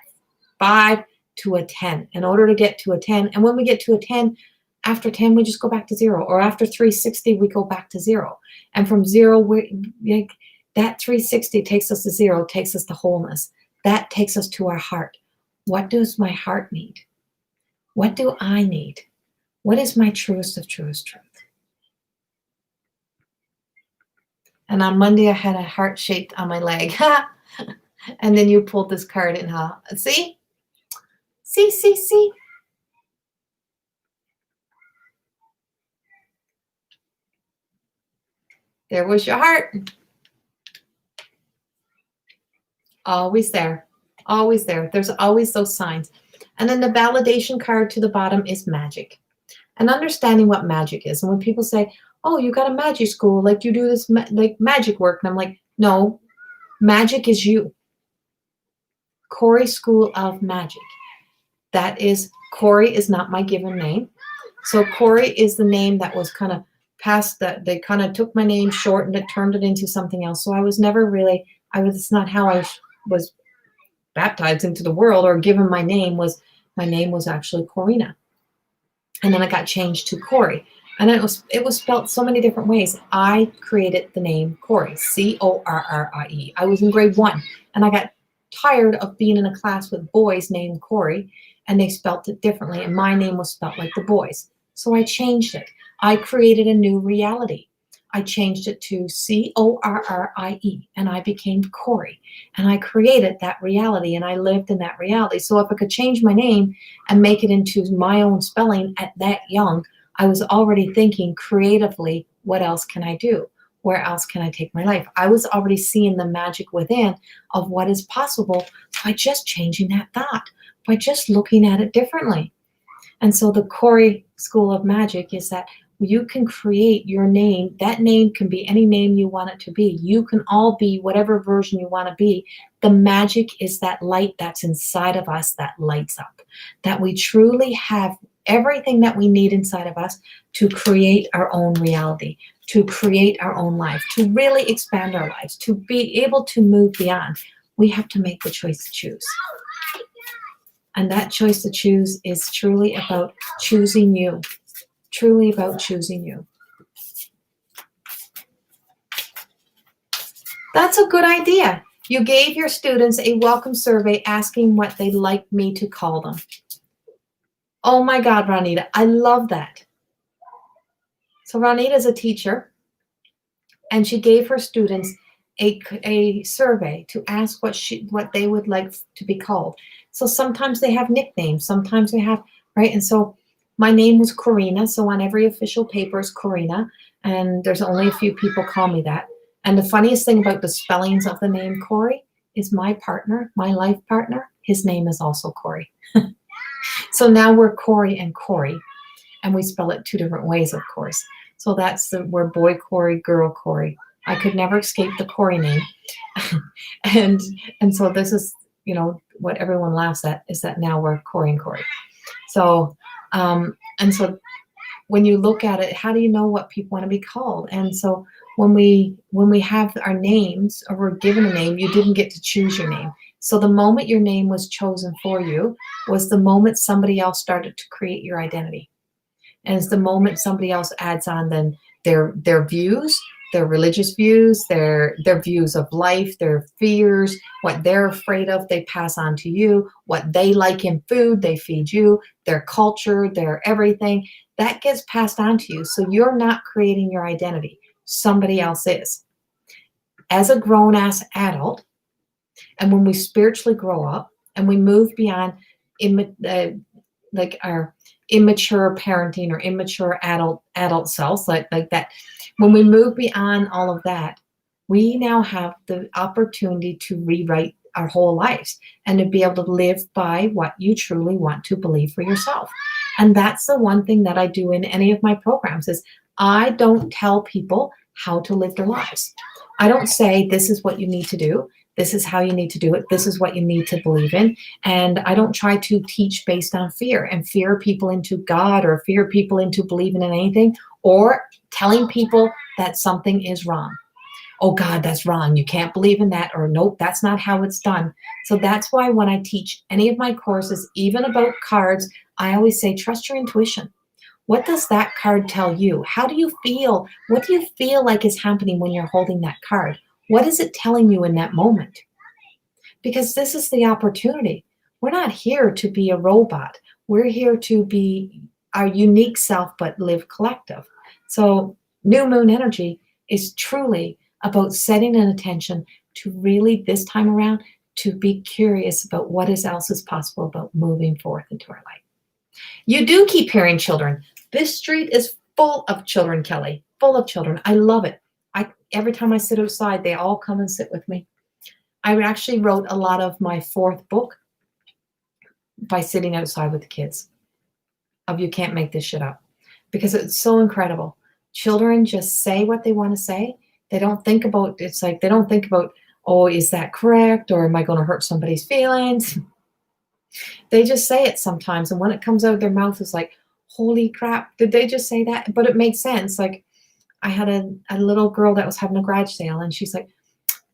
Speaker 1: 5 to a 10 in order to get to a 10. And when we get to a 10, after 10, we just go back to 0. Or after 360, we go back to 0. And from 0, that 360 takes us to 0, takes us to wholeness. That takes us to our heart. What does my heart need? What do I need? What is my truest of truest truth? And on Monday, I had a heart shaped on my leg. And then you pulled this card in, huh? See? See? There was your heart. Always there. Always there. There's always those signs. And then the validation card to the bottom is magic. And understanding what magic is. And when people say, oh, you got a magic school, like you do this like magic work. And I'm like, no, magic is you. Corey School of Magic. Corey is not my given name. So Corey is the name that was kind of passed, that they kind of took my name, shortened it, turned it into something else. So I was never really, it's not how I was baptized into the world or given my name was actually Corina. And then it got changed to Corey. And it was spelled so many different ways. I created the name Corey, Corrie. I was in grade 1, and I got tired of being in a class with boys named Corey, and they spelt it differently, and my name was spelt like the boys. So I changed it. I created a new reality. I changed it to Corrie, and I became Corey. And I created that reality, and I lived in that reality. So if I could change my name and make it into my own spelling at that young, I was already thinking creatively, what else can I do? Where else can I take my life? I was already seeing the magic within of what is possible by just changing that thought, by just looking at it differently. And so the Corey School of Magic is that you can create your name. That name can be any name you want it to be. You can all be whatever version you want to be. The magic is that light that's inside of us that lights up, that we truly have everything that we need inside of us to create our own reality, to create our own life, to really expand our lives, to be able to move beyond. We have to make the choice to choose. And that choice to choose is truly about choosing you. Truly about choosing you. That's a good idea. You gave your students a welcome survey asking what they'd like me to call them. Oh my God, Ronita, I love that. So Ronita is a teacher, and she gave her students a survey to ask what they would like to be called. So sometimes they have nicknames, sometimes they have, right? And so My name was Corina, so on every official paper is Corina, and there's only a few people call me that. And the funniest thing about the spellings of the name Corey is my partner, my life partner, his name is also Corey. So now we're Corey and Corey, and we spell it two different ways, of course. So we're boy Corey, girl Corey. I could never escape the Corey name. and so this is, what everyone laughs at is that now we're Corey and Corey. So, and so when you look at it, how do you know what people want to be called? And so when we have our names, or we're given a name, you didn't get to choose your name. So the moment your name was chosen for you was the moment somebody else started to create your identity. And it's the moment somebody else adds on then their views, their religious views, their views of life, their fears, what they're afraid of, they pass on to you. What they like in food, they feed you. Their culture, their everything, that gets passed on to you. So you're not creating your identity. Somebody else is. As a grown-ass adult, and when we spiritually grow up and we move beyond like our immature parenting or immature adult selves, like that, when we move beyond all of that, we now have the opportunity to rewrite our whole lives and to be able to live by what you truly want to believe for yourself. And that's the one thing that I do in any of my programs is I don't tell people how to live their lives. I don't say this is what you need to do. This is how you need to do it. This is what you need to believe in. And I don't try to teach based on fear and fear people into God or fear people into believing in anything or telling people that something is wrong. Oh God, that's wrong. You can't believe in that. Or nope, that's not how it's done. So that's why when I teach any of my courses, even about cards, I always say, trust your intuition. What does that card tell you? How do you feel? What do you feel like is happening when you're holding that card? What is it telling you in that moment? Because this is the opportunity. We're not here to be a robot. We're here to be our unique self, but live collective. So new moon energy is truly about setting an intention to really, this time around, to be curious about what else is possible about moving forth into our life. You do keep hearing children. This street is full of children, Kelly, full of children. I love it. Every time I sit outside, they all come and sit with me. I actually wrote a lot of my fourth book by sitting outside with the kids. You can't make this shit up because it's so incredible. Children just say what they want to say. They don't think about, oh, is that correct? Or am I going to hurt somebody's feelings? They just say it sometimes. And when it comes out of their mouth, it's like, holy crap, did they just say that? But it makes sense. Like I had a little girl that was having a garage sale and she's like,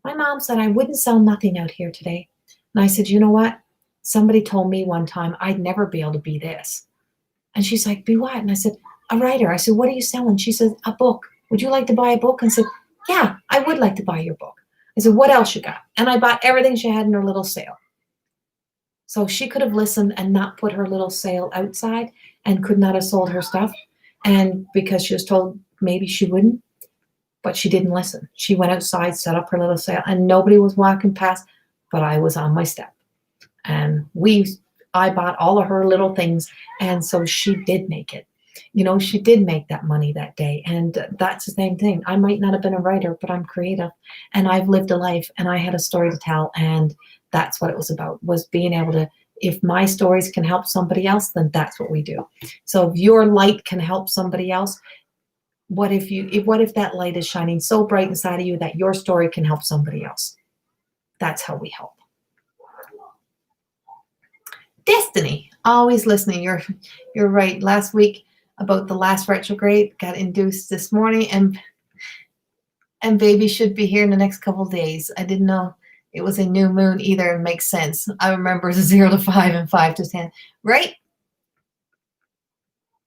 Speaker 1: my mom said I wouldn't sell nothing out here today. And I said, you know what? Somebody told me one time I'd never be able to be this. And she's like, be what? And I said, a writer. I said, what are you selling? She said, a book. Would you like to buy a book? And I said, yeah, I would like to buy your book. I said, what else you got? And I bought everything she had in her little sale. So she could have listened and not put her little sale outside and could not have sold her stuff. And because she was told maybe she wouldn't, but she didn't listen. She went outside, set up her little sale, and nobody was walking past, but I was on my step. And I bought all of her little things, and so she did make it. She did make that money that day, and that's the same thing. I might not have been a writer, but I'm creative, and I've lived a life, and I had a story to tell, and that's what it was about, was being able to, if my stories can help somebody else, then that's what we do. So if your light can help somebody else, what if that light is shining so bright inside of you that your story can help somebody else? That's how we help. Destiny, always listening. You're right. Last week about the last retrograde got induced this morning, and baby should be here in the next couple of days. I didn't know it was a new moon either. It makes sense. I remember 0 to 5 and 5 to 10. Right?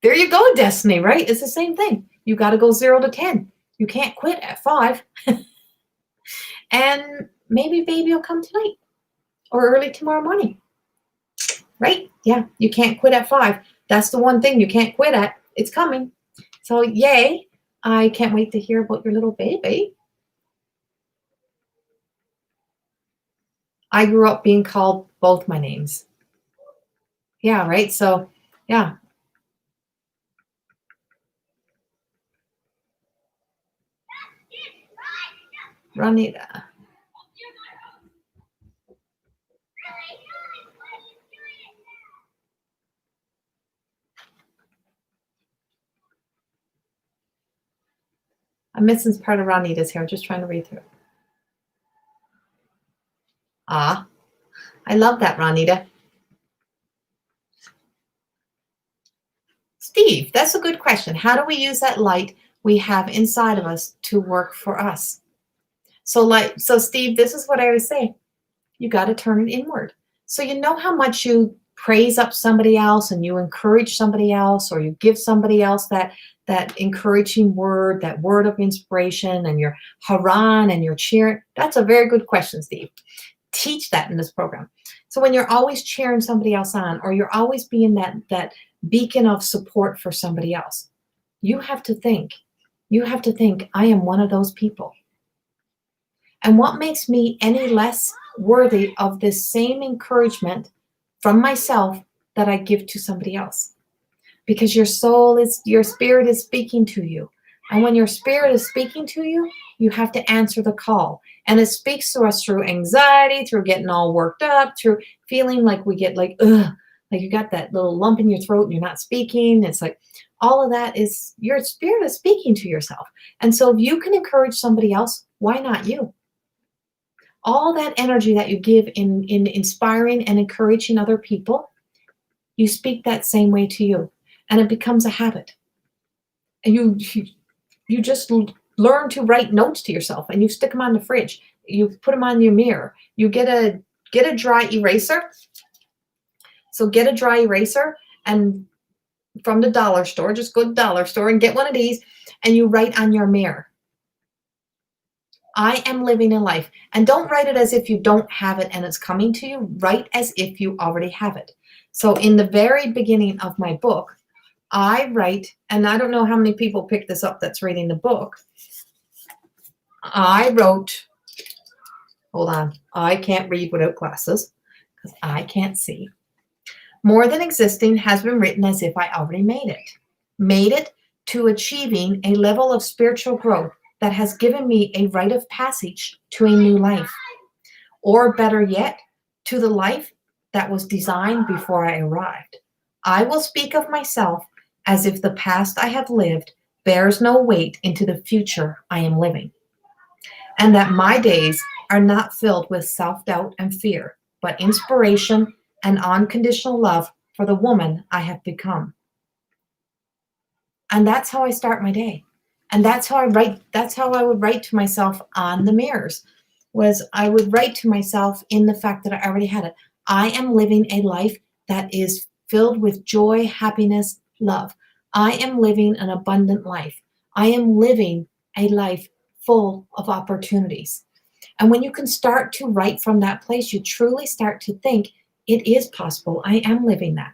Speaker 1: There you go, destiny, right? It's the same thing. You got to go 0 to 10. You can't quit at 5. And maybe baby will come tonight or early tomorrow morning. Right? Yeah, you can't quit at 5. That's the one thing you can't quit at. It's coming. So yay. I can't wait to hear about your little baby. I grew up being called both my names. Yeah, right? So, yeah. Ronita. I'm missing part of Ronita's here. I'm just trying to read through. Ah, I love that, Ronita. Steve, that's a good question. How do we use that light we have inside of us to work for us? So Steve, this is what I always say. You got to turn it inward. So you know how much you praise up somebody else and you encourage somebody else, or you give somebody else that encouraging word, that word of inspiration, and you're hurrahing and you're cheering. That's a very good question, Steve. Teach that in this program. So when you're always cheering somebody else on, or you're always being that beacon of support for somebody else, you have to think, I am one of those people. And what makes me any less worthy of this same encouragement from myself that I give to somebody else? Because your spirit is speaking to you. And when your spirit is speaking to you, you have to answer the call. And it speaks to us through anxiety, through getting all worked up, through feeling like we get like, ugh, like you got that little lump in your throat and you're not speaking. It's like all of that is your spirit is speaking to yourself. And so if you can encourage somebody else, why not you? All that energy that you give in inspiring and encouraging other people, you speak that same way to you. And it becomes a habit. And you just learn to write notes to yourself, and you stick them on the fridge. You put them on your mirror. You get a dry eraser. So get a dry eraser, and from the dollar store, just go to the dollar store and get one of these, and you write on your mirror, I am living a life. And don't write it as if you don't have it and it's coming to you. Write as if you already have it. So in the very beginning of my book, I write, and I don't know how many people pick this up that's reading the book. I wrote, hold on, I can't read without glasses because I can't see. More than existing has been written as if I already made it to achieving a level of spiritual growth that has given me a rite of passage to a new life. Or better yet, to the life that was designed before I arrived. I will speak of myself as if the past I have lived bears no weight into the future I am living, and that my days are not filled with self-doubt and fear, but inspiration and unconditional love for the woman I have become. And that's how I start my day. And that's how I write. That's how I would write to myself on the mirrors, was I would write to myself in the fact that I already had it. I am living a life that is filled with joy, happiness, love. I am living an abundant life. I am living a life full of opportunities. And when you can start to write from that place, you truly start to think, it is possible. I am living that.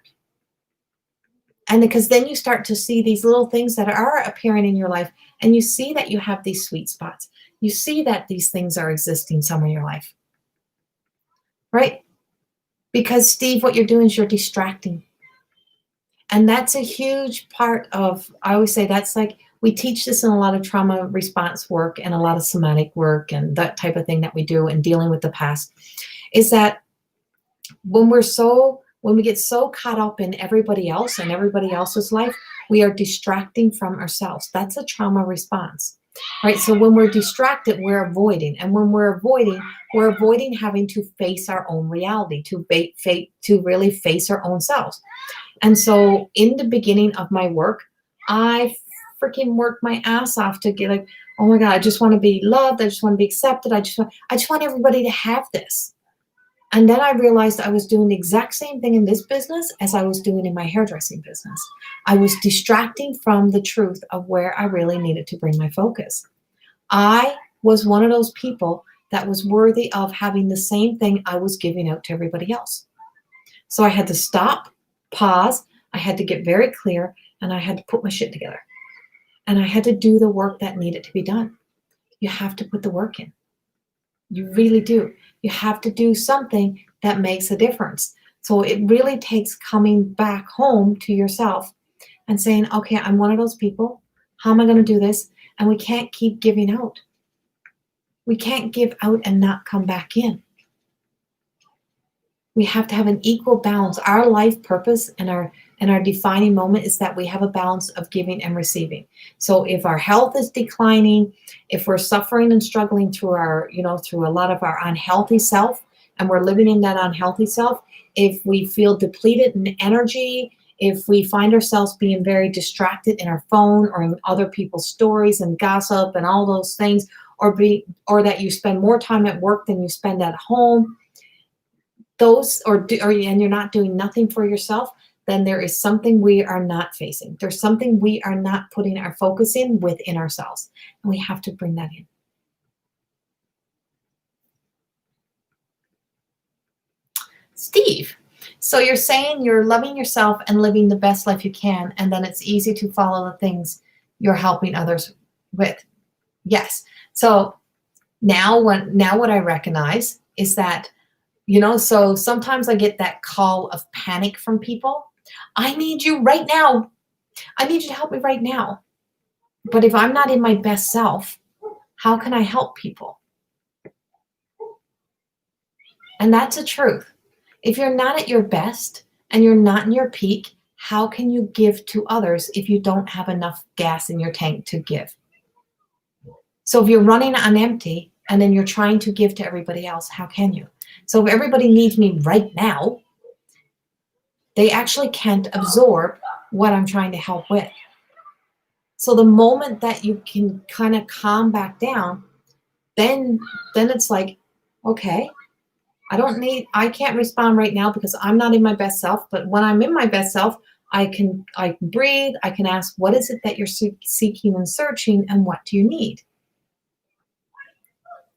Speaker 1: And because then you start to see these little things that are appearing in your life, and you see that you have these sweet spots. You see that these things are existing somewhere in your life, right? Because Steve, what you're doing is you're distracting. And that's a huge part of, I always say that's like, we teach this in a lot of trauma response work and a lot of somatic work and that type of thing that we do in dealing with the past, is that when we get so caught up in everybody else and everybody else's life, we are distracting from ourselves. That's a trauma response, right? So when we're distracted, we're avoiding. And when we're avoiding having to face our own reality, to really face our own selves. And so in the beginning of my work, I freaking worked my ass off to get like, oh my God, I just want to be loved. I just want to be accepted. I just want everybody to have this. And then I realized I was doing the exact same thing in this business as I was doing in my hairdressing business. I was distracting from the truth of where I really needed to bring my focus. I was one of those people that was worthy of having the same thing I was giving out to everybody else. So I had to stop, pause, I had to get very clear, and I had to put my shit together. And I had to do the work that needed to be done. You have to put the work in. You really do. You have to do something that makes a difference. So it really takes coming back home to yourself and saying, okay, I'm one of those people. How am I going to do this? And we can't keep giving out. We can't give out and not come back in. We have to have an equal balance. Our life purpose and our defining moment is that we have a balance of giving and receiving. So if our health is declining, if we're suffering and struggling through our, through a lot of our unhealthy self, and we're living in that unhealthy self, if we feel depleted in energy, if we find ourselves being very distracted in our phone or in other people's stories and gossip and all those things, or that you spend more time at work than you spend at home, and you're not doing nothing for yourself, then there is something we are not facing. There's something we are not putting our focus in within ourselves. And we have to bring that in. Steve, so you're saying you're loving yourself and living the best life you can, and then it's easy to follow the things you're helping others with. Yes. So now what I recognize is that, so sometimes I get that call of panic from people. I need you right now. I need you to help me right now. But if I'm not in my best self, how can I help people? And that's the truth. If you're not at your best and you're not in your peak, how can you give to others if you don't have enough gas in your tank to give? So if you're running on empty and then you're trying to give to everybody else, how can you? So if everybody needs me right now, they actually can't absorb what I'm trying to help with. So the moment that you can kind of calm back down, then it's like, okay, I can't respond right now because I'm not in my best self. But when I'm in my best self, I can breathe. I can ask, what is it that you're seeking and searching, and what do you need?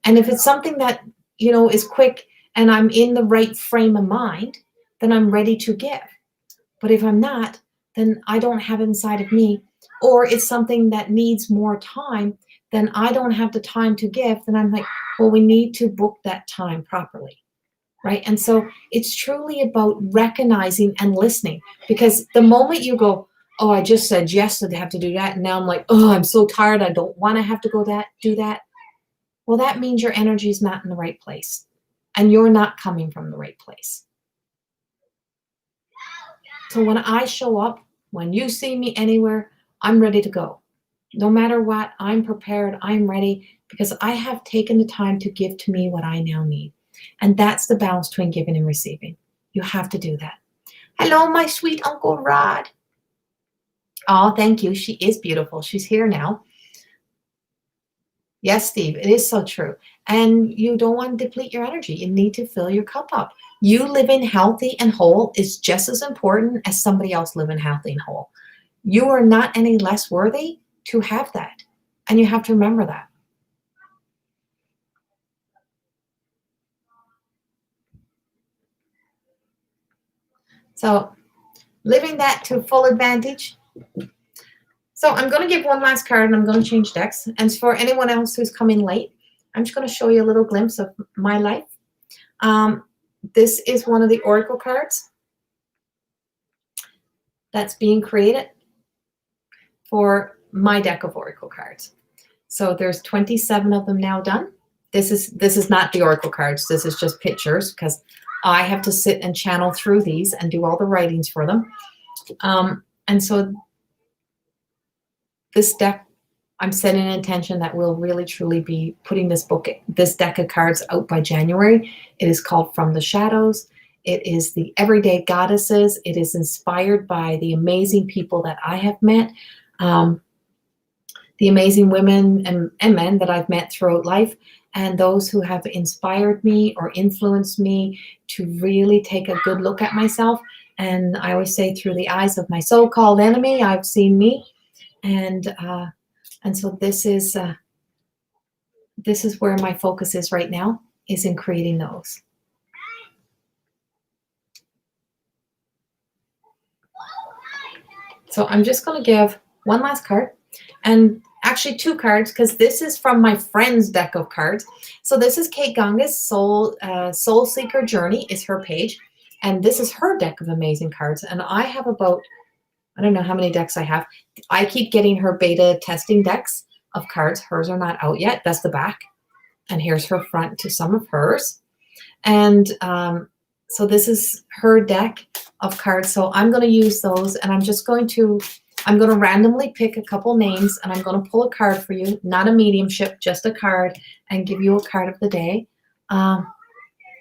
Speaker 1: And if it's something that, is quick and I'm in the right frame of mind, then I'm ready to give. But if I'm not, then I don't have it inside of me, or it's something that needs more time, then I don't have the time to give. Then I'm like, well, we need to book that time properly, right? And so it's truly about recognizing and listening, because the moment you go, oh, I just said yes to have to do that, and now I'm like, oh, I'm so tired, I don't want to have to do that. Well, that means your energy is not in the right place, and you're not coming from the right place. So when I show up, when you see me anywhere, I'm ready to go. No matter what, I'm prepared, I'm ready, because I have taken the time to give to me what I now need. And that's the balance between giving and receiving. You have to do that. Hello, my sweet Uncle Rod. Oh, thank you. She is beautiful. She's here now. Yes, Steve, it is so true. And you don't want to deplete your energy. You need to fill your cup up. You living healthy and whole is just as important as somebody else living healthy and whole. You are not any less worthy to have that. And you have to remember that. So living that to full advantage. So I'm going to give one last card, and I'm going to change decks. And for anyone else who's coming late, I'm just going to show you a little glimpse of my life. This is one of the Oracle cards that's being created for my deck of Oracle cards. So there's 27 of them now done. This is not the Oracle cards. This is just pictures, because I have to sit and channel through these and do all the writings for them. And so this deck, I'm setting an intention that we'll really truly be putting this deck of cards out by January. It is called From the Shadows. It is the Everyday Goddesses. It is inspired by the amazing people that I have met, the amazing women and men that I've met throughout life, and those who have inspired me or influenced me to really take a good look at myself. And I always say, through the eyes of my so-called enemy, I've seen me. And so this is where my focus is right now, is in creating those. So I'm just going to give one last card, and actually two cards, because this is from my friend's deck of cards. So this is Kate Ganga's Soul Seeker Journey is her page, and this is her deck of amazing cards. And I have about, I don't know how many decks I have. I keep getting her beta testing decks of cards. Hers are not out yet. That's the back. And here's her front to some of hers. And so this is her deck of cards. So I'm going to use those, and I'm going to randomly pick a couple names, and I'm going to pull a card for you, not a mediumship, just a card, and give you a card of the day.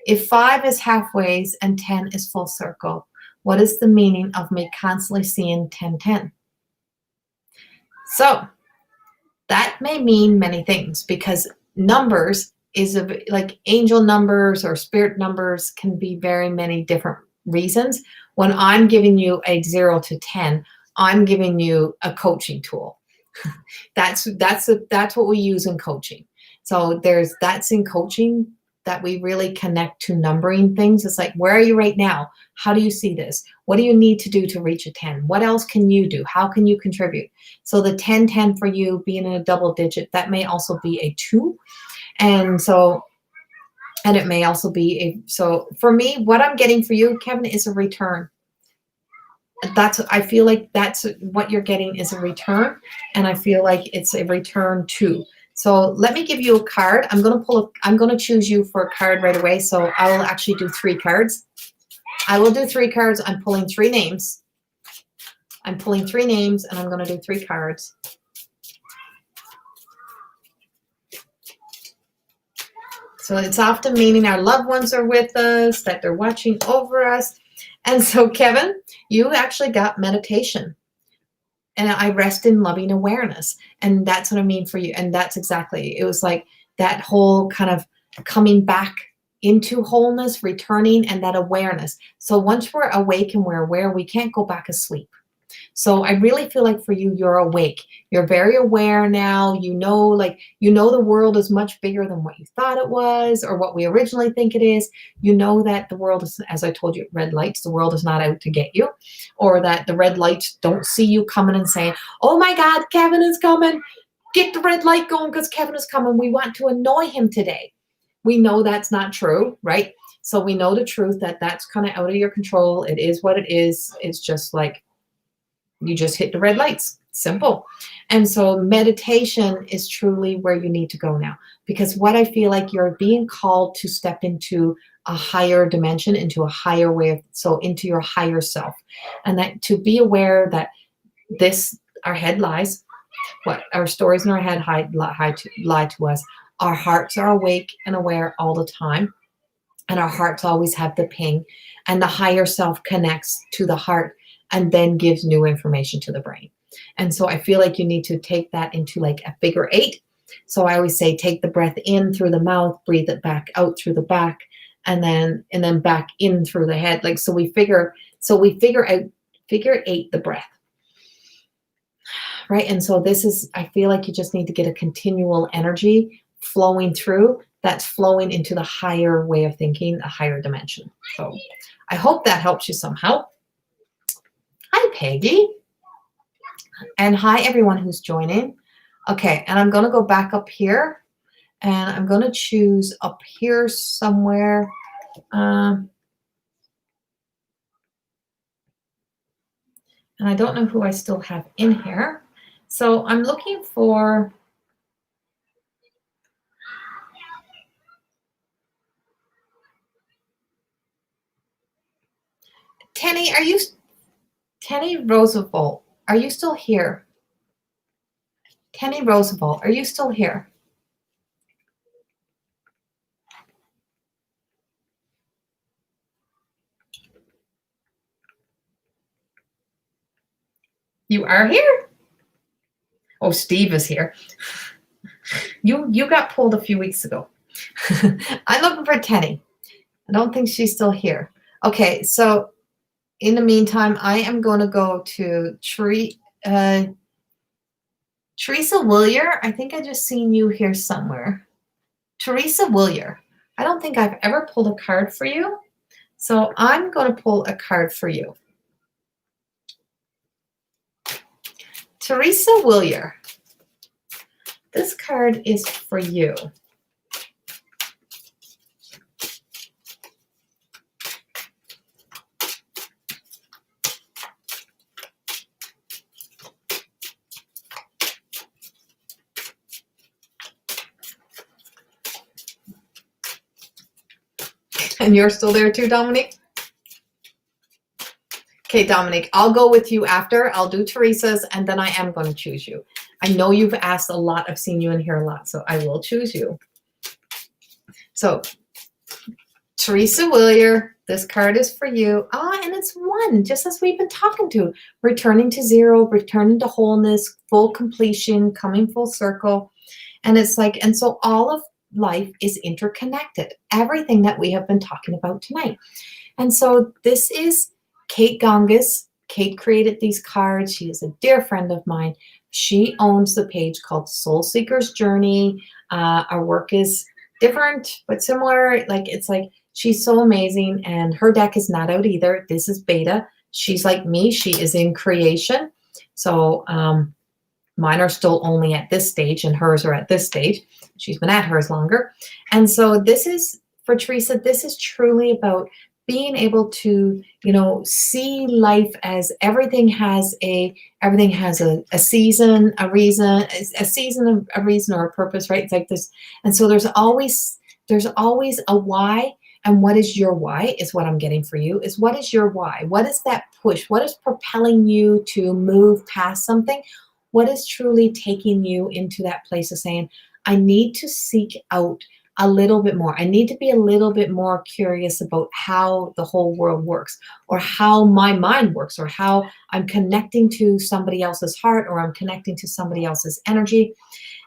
Speaker 1: If 5 is halfways and 10 is full circle, what is the meaning of me constantly seeing 10-10? So that may mean many things, because numbers is like angel numbers or spirit numbers can be very many different reasons. When I'm giving you a 0 to 10, I'm giving you a coaching tool. That's what we use in coaching. So that's in coaching that we really connect to numbering things. It's like, where are you right now? How do you see this? What do you need to do to reach a 10? What else can you do? How can you contribute? So the 10-10 for you being in a double digit, that may also be a 2. And it may also be so for me, what I'm getting for you, Kevin, is a return. I feel like that's what you're getting is a return. And I feel like it's a return too. So let me give you a card. I'm going to choose you for a card right away. So I will actually do 3 cards. I will do 3 cards. I'm pulling 3 names. I'm pulling 3 names, and I'm going to do 3 cards. So it's often meaning our loved ones are with us, that they're watching over us. And so, Kevin, you actually got meditation. And I rest in loving awareness. And that's what I mean for you. And that's exactly, it was like that whole kind of coming back into wholeness, returning, and that awareness. So once we're awake and we're aware, we can't go back asleep. So I really feel like for you, you're awake. You're very aware now. You know the world is much bigger than what you thought it was or what we originally think it is. You know that the world is, as I told you, red lights, the world is not out to get you, or that the red lights don't see you coming and saying, oh my God, Kevin is coming. Get the red light going because Kevin is coming. We want to annoy him today. We know that's not true, right? So we know the truth that that's kind of out of your control. It is what it is. It's just like, you just hit the red lights. Simple. And so meditation is truly where you need to go now, because what I feel like you're being called to step into a higher dimension, into a higher way of, so into your higher self, and that to be aware that our head lies, what our stories in our head lie to us. Our hearts are awake and aware all the time. And our hearts always have the ping, and the higher self connects to the heart and then gives new information to the brain. And so I feel like you need to take that into like a figure 8. So I always say, take the breath in through the mouth, breathe it back out through the back, and then back in through the head. Like, so we figure out figure 8 the breath. Right. And so I feel like you just need to get a continual energy flowing through, that's flowing into the higher way of thinking, a higher dimension. So I hope that helps you somehow. Hi, Peggy. And hi, everyone who's joining. Okay, and I'm going to go back up here, and I'm going to choose up here somewhere. And I don't know who I still have in here. So I'm looking for... Tenny Roosevelt, are you still here? Tenny Roosevelt, are you still here? You are here? Oh, Steve is here. You got pulled a few weeks ago. I'm looking for Tenny. I don't think she's still here. Okay, so in the meantime, I am going to go to Teresa Willier. I think I just seen you here somewhere. Teresa Willier. I don't think I've ever pulled a card for you. So I'm going to pull a card for you. Teresa Willier. This card is for you. And you're still there too, Dominique? Okay, Dominique, I'll go with you after. I'll do Teresa's, and then I am going to choose you. I know you've asked a lot. I've seen you in here a lot, so I will choose you. So, Teresa Willier, this card is for you. And it's 1, just as we've been talking to. Returning to zero, returning to wholeness, full completion, coming full circle. And it's like, and so all of life is interconnected. Everything that we have been talking about tonight. And so this is Kate Gongas. Kate created these cards. She is a dear friend of mine. She owns the page called Soul Seeker's Journey. Our work is different, but similar. Like, it's like, she's so amazing, and her deck is not out either. This is beta. She's like me. She is in creation. So mine are still only at this stage, and hers are at this stage. She's been at hers longer. And so this is, for Teresa, this is truly about being able to, you know, see life as everything has a season, a reason, a reason or a purpose, right? It's like this. And so there's always a why. And what is your why is what I'm getting for you, is what is your why? What is that push? What is propelling you to move past something? What is truly taking you into that place of saying, I need to seek out a little bit more. I need to be a little bit more curious about how the whole world works, or how my mind works, or how I'm connecting to somebody else's heart, or I'm connecting to somebody else's energy.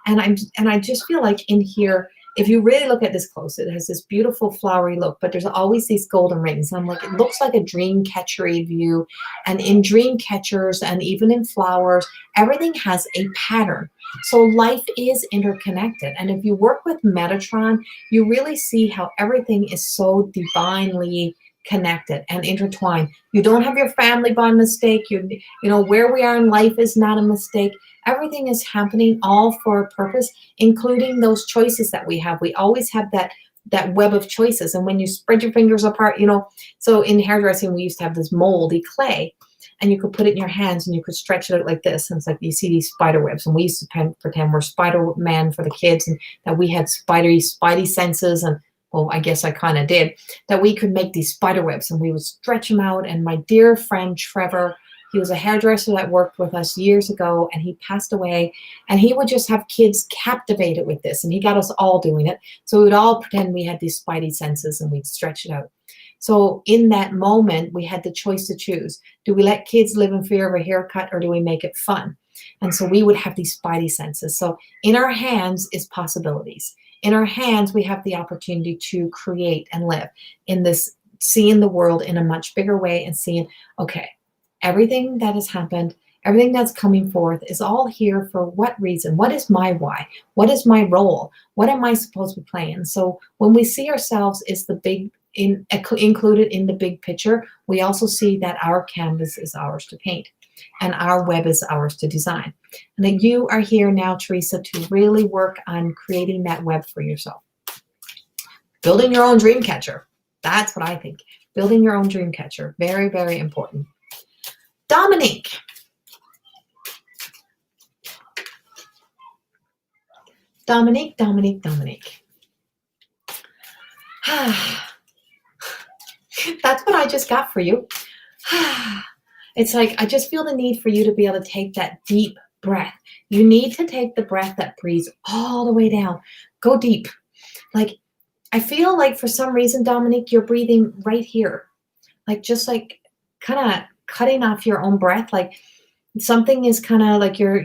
Speaker 1: And I just feel like in here, if you really look at this close, it has this beautiful flowery look, but there's always these golden rings. And I'm like, it looks like a dream catchery view. And in dream catchers, and even in flowers, everything has a pattern. So life is interconnected. And if you work with Metatron, you really see how everything is so divinely connected and intertwined. You don't have your family by mistake. You know, where we are in life is not a mistake. Everything is happening all for a purpose, including those choices that we have. We always have that web of choices. And when you spread your fingers apart, you know, so in hairdressing, we used to have this moldy clay, and you could put it in your hands and you could stretch it out like this. And it's like you see these spider webs. And we used to pretend we're Spider-Man for the kids, and that we had spidey senses. And well, I guess I kind of did, that we could make these spider webs, and we would stretch them out. And my dear friend Trevor, he was a hairdresser that worked with us years ago, and he passed away, and he would just have kids captivated with this, and he got us all doing it. So we would all pretend we had these spidey senses, and we'd stretch it out. So in that moment, we had the choice to choose. Do we let kids live in fear of a haircut, or do we make it fun? And so we would have these spidey senses. So in our hands is possibilities. In our hands, we have the opportunity to create and live in this, seeing the world in a much bigger way, and seeing, okay, everything that has happened, everything that's coming forth is all here for what reason? What is my why? What is my role? What am I supposed to be playing? So when we see ourselves as the big, included in the big picture, we also see that our canvas is ours to paint, and our web is ours to design. And that you are here now, Teresa, to really work on creating that web for yourself. Building your own dream catcher. That's what I think. Building your own dream catcher. Very, very important. Dominique. Dominique. That's what I just got for you. It's like, I just feel the need for you to be able to take that deep breath. You need to take the breath that breathes all the way down. Go deep. Like, I feel like for some reason, Dominique, you're breathing right here. Like, just like kind of cutting off your own breath. Like something is kind of like you're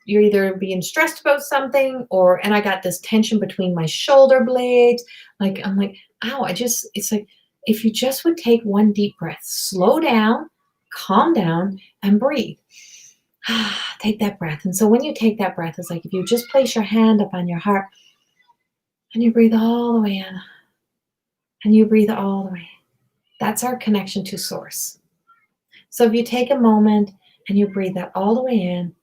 Speaker 1: either being stressed about something, and I got this tension between my shoulder blades. Like, I'm like, ow, it's like, if you just would take one deep breath, slow down, calm down, and breathe. Take that breath. And so when you take that breath, it's like if you just place your hand up on your heart and you breathe all the way in, and you breathe all the way. That's our connection to source. So if you take a moment and you breathe that all the way in,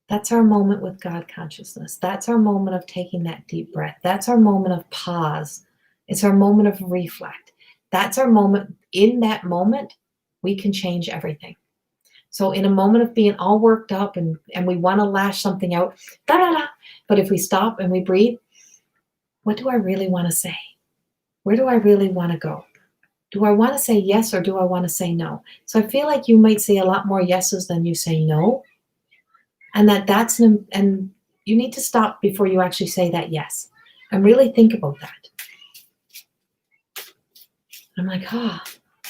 Speaker 1: that's our moment with God consciousness. That's our moment of taking that deep breath. That's our moment of pause. It's our moment of reflect. That's our moment. In that moment, we can change everything. So in a moment of being all worked up and we want to lash something out, da da da. But if we stop and we breathe, what do I really want to say? Where do I really want to go? Do I want to say yes or do I want to say no? So I feel like you might say a lot more yeses than you say no. And and you need to stop before you actually say that yes and really think about that. I'm like,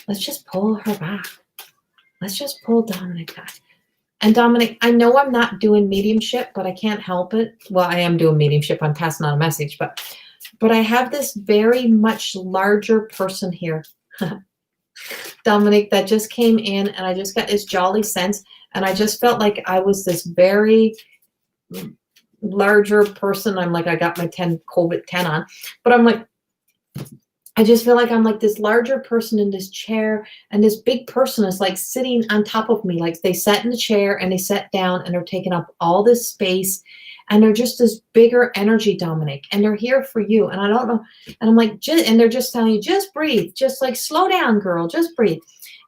Speaker 1: let's just pull her back. Let's just pull Dominic back. And Dominic, I know I'm not doing mediumship, but I can't help it. Well, I am doing mediumship. I'm passing on a message, but I have this very much larger person here, Dominic, that just came in, and I just got this jolly sense, and I just felt like I was this very larger person. I'm like, I got my COVID 10 on, but I'm like, I just feel like I'm like this larger person in this chair, and this big person is like sitting on top of me. Like they sat in the chair and they sat down and they're taking up all this space, and they're just this bigger energy, Dominic, and they're here for you. And I don't know. And I'm like, and they're just telling you, just breathe, just like slow down, girl, just breathe.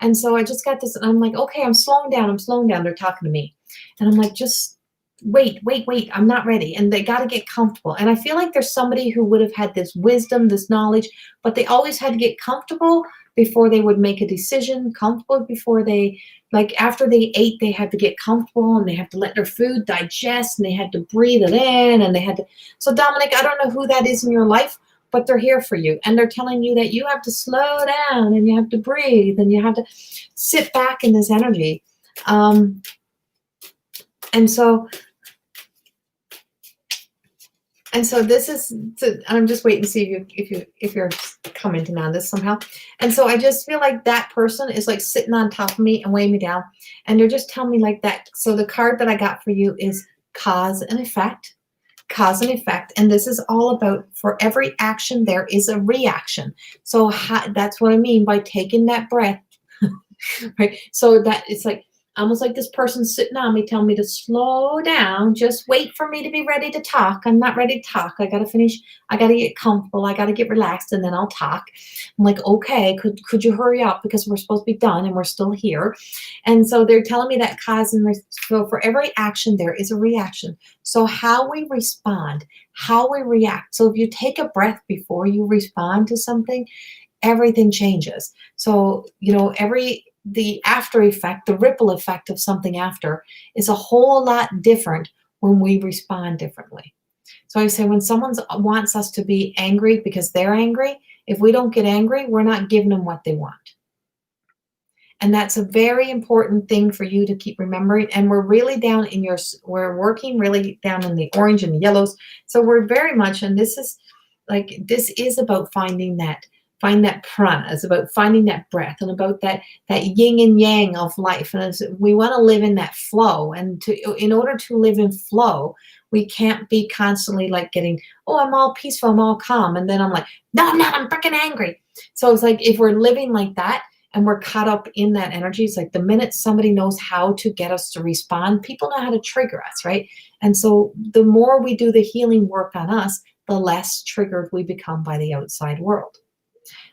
Speaker 1: And so I just got this, and I'm like, okay, I'm slowing down. I'm slowing down. They're talking to me. And I'm like, just wait, I'm not ready. And they got to get comfortable. And I feel like there's somebody who would have had this wisdom, this knowledge, but they always had to get comfortable before they would make a decision, comfortable before they, like after they ate, they had to get comfortable and they have to let their food digest and they had to breathe it in and they had to. So Dominic, I don't know who that is in your life, but they're here for you. And they're telling you that you have to slow down and you have to breathe and you have to sit back in this energy. And so this is, I'm just waiting to see if you're commenting on this somehow. And so I just feel like that person is like sitting on top of me and weighing me down. And they're just telling me like that. So the card that I got for you is cause and effect. Cause and effect. And this is all about, for every action, there is a reaction. So that's what I mean by taking that breath, right? So that it's like, almost like this person sitting on me telling me to slow down, just wait for me to be ready to talk. I'm not ready to talk. I got to finish. I got to get comfortable. I got to get relaxed and then I'll talk. I'm like, okay, could you hurry up because we're supposed to be done and we're still here. And so they're telling me that cause and so for every action, there is a reaction. So how we respond, how we react. So if you take a breath before you respond to something, everything changes. So, the after effect, the ripple effect of something after is a whole lot different when we respond differently. So I say when someone wants us to be angry because they're angry, if we don't get angry, we're not giving them what they want. And that's a very important thing for you to keep remembering. And we're really down in we're working really down in the orange and the yellows. So we're very much, and this is about finding that prana. It's about finding that breath and about that yin and yang of life. And we want to live in that flow. And in order to live in flow, we can't be constantly like getting, oh, I'm all peaceful, I'm all calm. And then I'm like, no, I'm not, I'm freaking angry. So it's like, if we're living like that and we're caught up in that energy, it's like the minute somebody knows how to get us to respond, people know how to trigger us, right? And so the more we do the healing work on us, the less triggered we become by the outside world.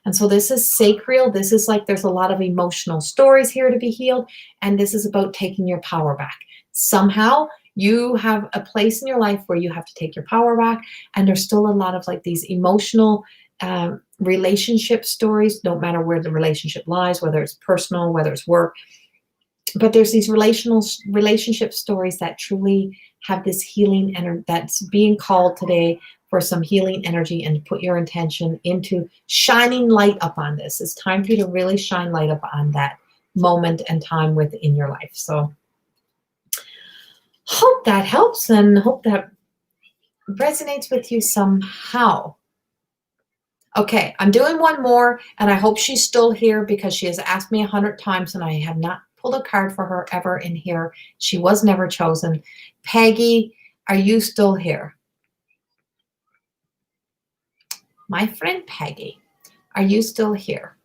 Speaker 1: And so this is sacral. This is like there's a lot of emotional stories here to be healed. And this is about taking your power back. Somehow you have a place in your life where you have to take your power back. And there's still a lot of like these emotional relationship stories, no matter where the relationship lies, whether it's personal, whether it's work. But there's these relationship stories that truly have this healing and that's being called today for some healing energy and put your intention into shining light up on this. It's time for you to really shine light up on that moment and time within your life. So hope that helps and hope that resonates with you somehow. Okay, I'm doing one more and I hope she's still here because she has asked me 100 times and I have not pulled a card for her ever in here. She was never chosen. Peggy, are you still here? My friend Peggy, are you still here?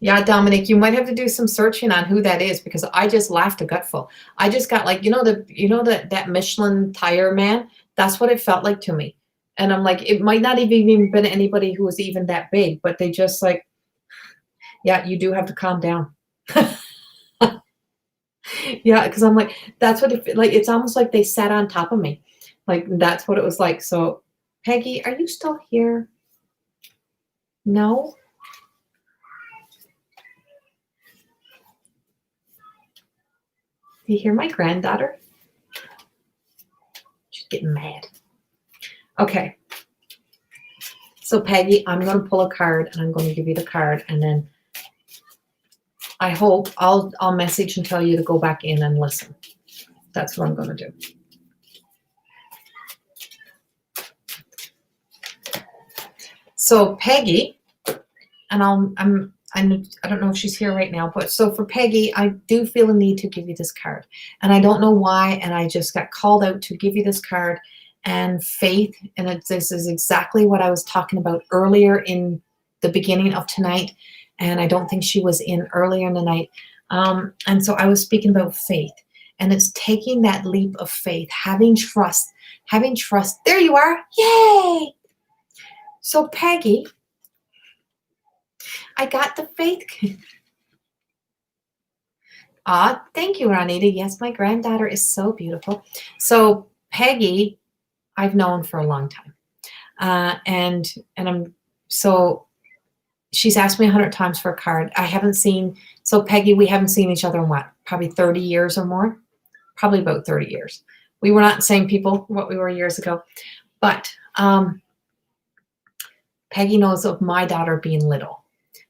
Speaker 1: Yeah, Dominic, you might have to do some searching on who that is because I just laughed a gutful. I just got like, that Michelin tire man. That's what it felt like to me. And I'm like, it might not have even been anybody who was even that big, but they just like, yeah, you do have to calm down. Yeah, because I'm like, that's what it like. It's almost like they sat on top of me, like that's what it was like. So, Peggy, are you still here? No. Do you hear my granddaughter? She's getting mad. Okay. So Peggy, I'm going to pull a card and I'm going to give you the card, and then I hope I'll message and tell you to go back in and listen. That's what I'm going to do. So Peggy, and I don't know if she's here right now, but so for Peggy, I do feel a need to give you this card, and I don't know why, and I just got called out to give you this card. And faith, and this is exactly what I was talking about earlier in the beginning of tonight, and I don't think she was in earlier in the night. And so I was speaking about faith, and it's taking that leap of faith, having trust, having trust. There you are. Yay! So Peggy, I got the faith. Ah, thank you, Ronita. Yes, my granddaughter is so beautiful. So Peggy, I've known for a long time, and I'm so she's asked me 100 times for a card. I haven't seen, so Peggy, we haven't seen each other in what, probably 30 years or more? Probably about 30 years. We were not the same people, what we were years ago. But Peggy knows of my daughter being little.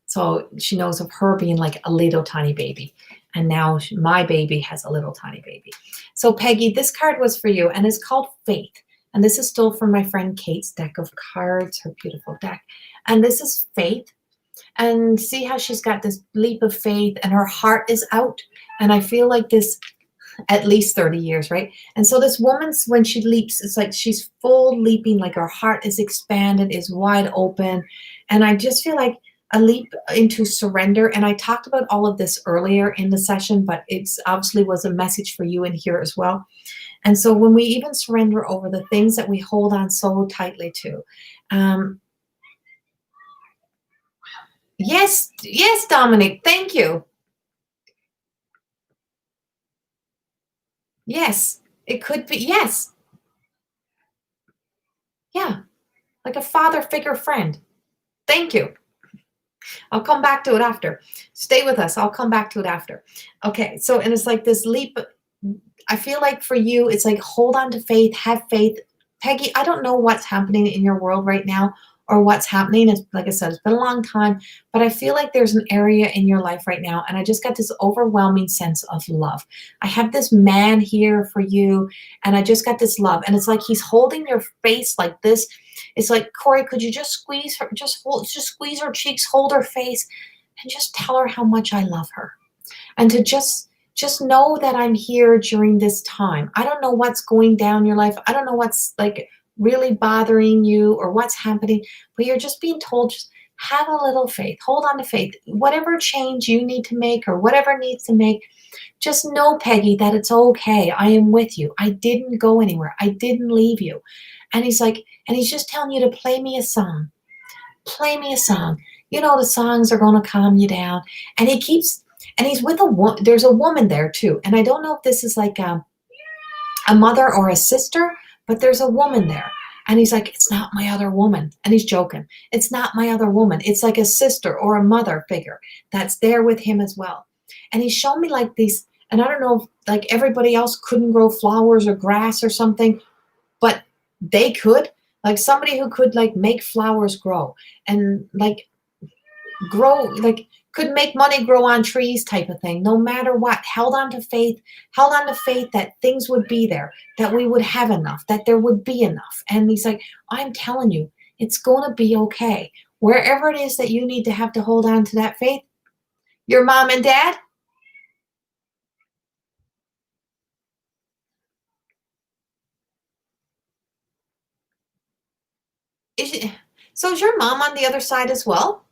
Speaker 1: So she knows of her being like a little tiny baby. And now my baby has a little tiny baby. So Peggy, this card was for you, and it's called Faith. And this is still from my friend Kate's deck of cards, her beautiful deck. And this is Faith. And see how she's got this leap of faith and her heart is out. And I feel like this at least 30 years, right? And so this woman's, when she leaps, it's like she's full leaping, like her heart is expanded, is wide open. And I just feel like a leap into surrender. And I talked about all of this earlier in the session, but it's obviously was a message for you in here as well. And so when we even surrender over the things that we hold on so tightly to, yes, yes, Dominic, thank you. Yes, it could be. Yes. Yeah. Like a father figure friend. Thank you. I'll come back to it after. Stay with us. I'll come back to it after. Okay. So, and it's like this leap. I feel like for you, it's like hold on to faith, have faith. Peggy, I don't know what's happening in your world right now or what's happening. It's like I said, it's been a long time, but I feel like there's an area in your life right now. And I just got this overwhelming sense of love. I have this man here for you, and I just got this love. And it's like he's holding your face like this. It's like, Corey, could you just squeeze her, just squeeze her cheeks, hold her face, and just tell her how much I love her. And to just know that I'm here during this time. I don't know what's going down in your life. I don't know what's like really bothering you or what's happening, but you're just being told, just have a little faith. Hold on to faith. Whatever change you need to make or whatever needs to make, just know, Peggy, that it's okay. I am with you. I didn't go anywhere. I didn't leave you. And he's like, and he's just telling you to play me a song. Play me a song. You know, the songs are going to calm you down. And he keeps, and he's with a woman. There's a woman there too. And I don't know if this is like a mother or a sister, but there's a woman there. And he's like, it's not my other woman. And he's joking. It's not my other woman. It's like a sister or a mother figure that's there with him as well. And he's shown me like these, and I don't know if like everybody else couldn't grow flowers or grass or something, but they could. Like somebody who could like make flowers grow and like grow, like could make money grow on trees type of thing, no matter what. Held on to faith, held on to faith that things would be there, that we would have enough, that there would be enough. And he's like, I'm telling you, it's going to be okay. Wherever it is that you need to have to hold on to that faith, your mom and dad, is, so is your mom on the other side as well?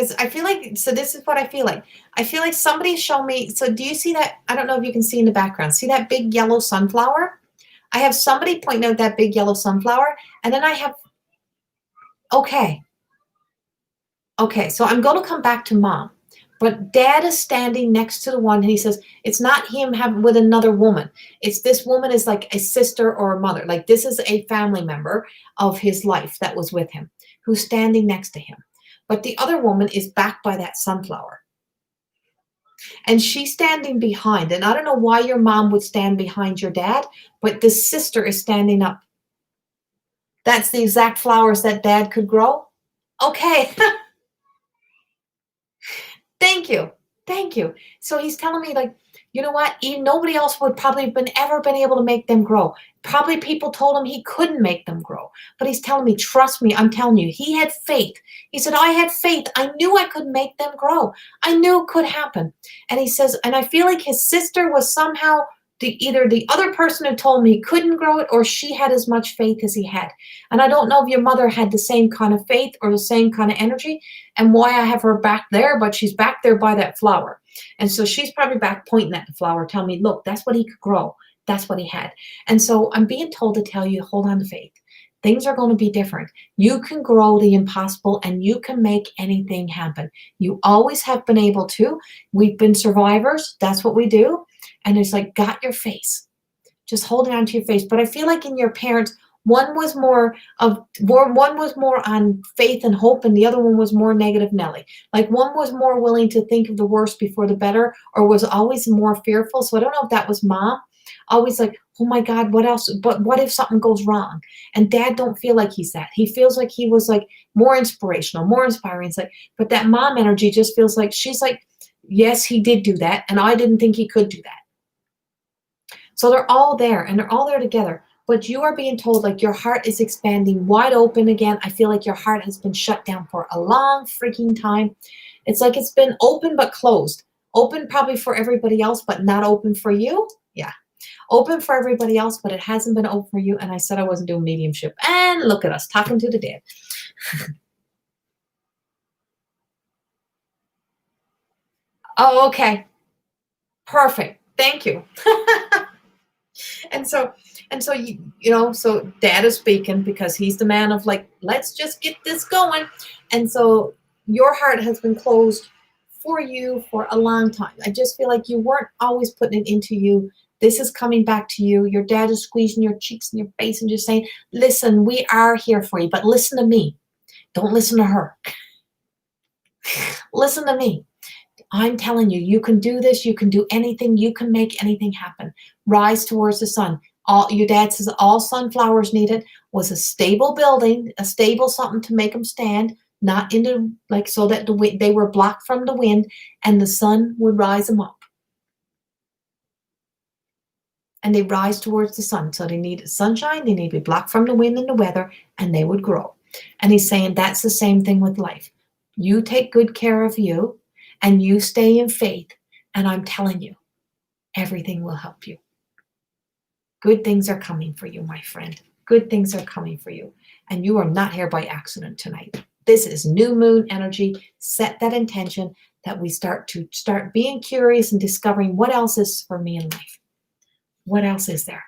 Speaker 1: because I feel like, so this is what I feel like. I feel like somebody showed me, so do you see that? I don't know if you can see in the background. See that big yellow sunflower? I have somebody pointing out that big yellow sunflower, and then I have, okay, so I'm going to come back to mom. But dad is standing next to the one, and he says, it's not him having with another woman. It's this woman is like a sister or a mother. Like this is a family member of his life that was with him, who's standing next to him. But the other woman is back by that sunflower. And she's standing behind. And I don't know why your mom would stand behind your dad, but the sister is standing up. That's the exact flowers that dad could grow? Okay. Thank you. Thank you. So he's telling me, like, you know what? Nobody else would probably have ever been able to make them grow. Probably people told him he couldn't make them grow. But he's telling me, trust me, I'm telling you, he had faith. He said, I had faith. I knew I could make them grow. I knew it could happen. And he says, and I feel like his sister was somehow either the other person who told him he couldn't grow it, or she had as much faith as he had. And I don't know if your mother had the same kind of faith or the same kind of energy, and why I have her back there, but she's back there by that flower. And so she's probably back pointing at the flower, telling me, look, that's what he could grow. That's what he had. And so I'm being told to tell you, hold on to faith. Things are going to be different. You can grow the impossible, and you can make anything happen. You always have been able to. We've been survivors. That's what we do. And it's like, got your face. Just holding on to your face. But I feel like in your parents, one was more on faith and hope, and the other one was more negative Nelly. Like one was more willing to think of the worst before the better, or was always more fearful. So I don't know if that was mom. Always like, oh my God, what else? But what if something goes wrong? And dad don't feel like he's that. He feels like he was like more inspirational, more inspiring. It's like, but that mom energy just feels like she's like, yes, he did do that, and I didn't think he could do that. So they're all there, and they're all there together. But you are being told, like, your heart is expanding wide open again. I feel like your heart has been shut down for a long freaking time. It's like it's been open but closed. Open probably for everybody else, but not open for you. Yeah. Open for everybody else, but it hasn't been open for you. And I said I wasn't doing mediumship. And look at us, talking to the dead. Oh, okay. Perfect. Thank you. And so so dad is speaking because he's the man of like, let's just get this going. And so your heart has been closed for you for a long time. I just feel like you weren't always putting it into you. This is coming back to you. Your dad is squeezing your cheeks and your face and just saying, listen, we are here for you, but listen to me. Don't listen to her. Listen to me. I'm telling you, you can do this. You can do anything. You can make anything happen. Rise towards the sun. Your dad says all sunflowers needed was a stable building, a stable something to make them stand, not into like so that they were blocked from the wind, and the sun would rise them up. And they rise towards the sun. So they needed sunshine. They need to be blocked from the wind and the weather, and they would grow. And he's saying that's the same thing with life. You take good care of you, and you stay in faith, and I'm telling you, everything will help you. Good things are coming for you, my friend. Good things are coming for you. And you are not here by accident tonight. This is new moon energy. Set that intention that we start being curious and discovering what else is for me in life. What else is there?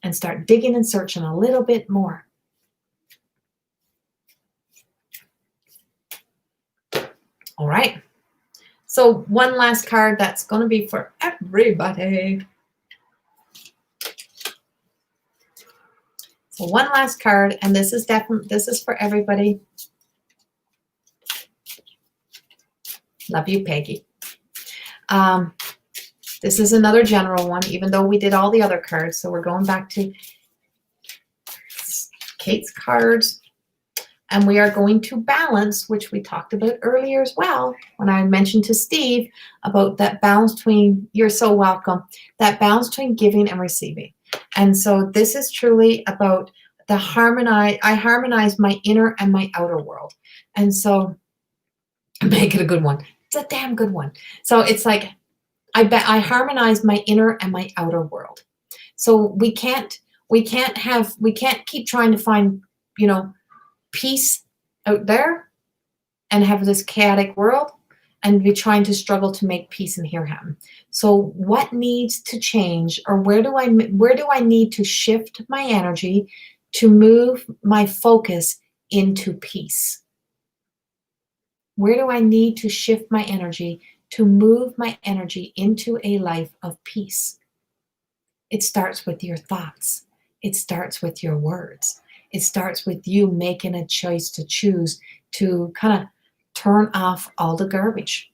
Speaker 1: And start digging and searching a little bit more. All right. So one last card that's going to be for everybody. So one last card, and this is for everybody. Love you, Peggy. This is another general one, even though we did all the other cards. So we're going back to Kate's cards. And we are going to balance, which we talked about earlier as well, when I mentioned to Steve about that balance between, you're so welcome, that balance between giving and receiving. And so this is truly about I harmonize my inner and my outer world. And so make it a good one. It's a damn good one. So it's like, I harmonize my inner and my outer world. So we can't keep trying to find, peace out there and have this chaotic world and be trying to struggle to make peace and hear him. So what needs to change, or where do I need to shift my energy to move my focus into peace? Where do I need to shift my energy to move my energy into a life of peace? It starts with your thoughts. It starts with your words. It starts with you making a choice to choose to kind of turn off all the garbage.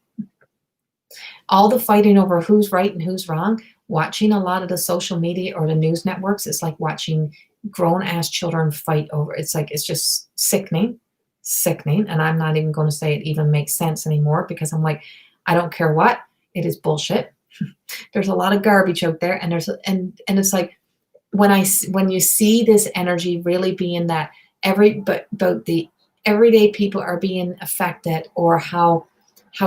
Speaker 1: All the fighting over who's right and who's wrong, watching a lot of the social media or the news networks, it's like watching grown-ass children fight over. It's just sickening. And I'm not even going to say it even makes sense anymore, because I'm like, I don't care what, it is bullshit. There's a lot of garbage out there, and it's like, when you see this energy really being that about the everyday people are being affected, or how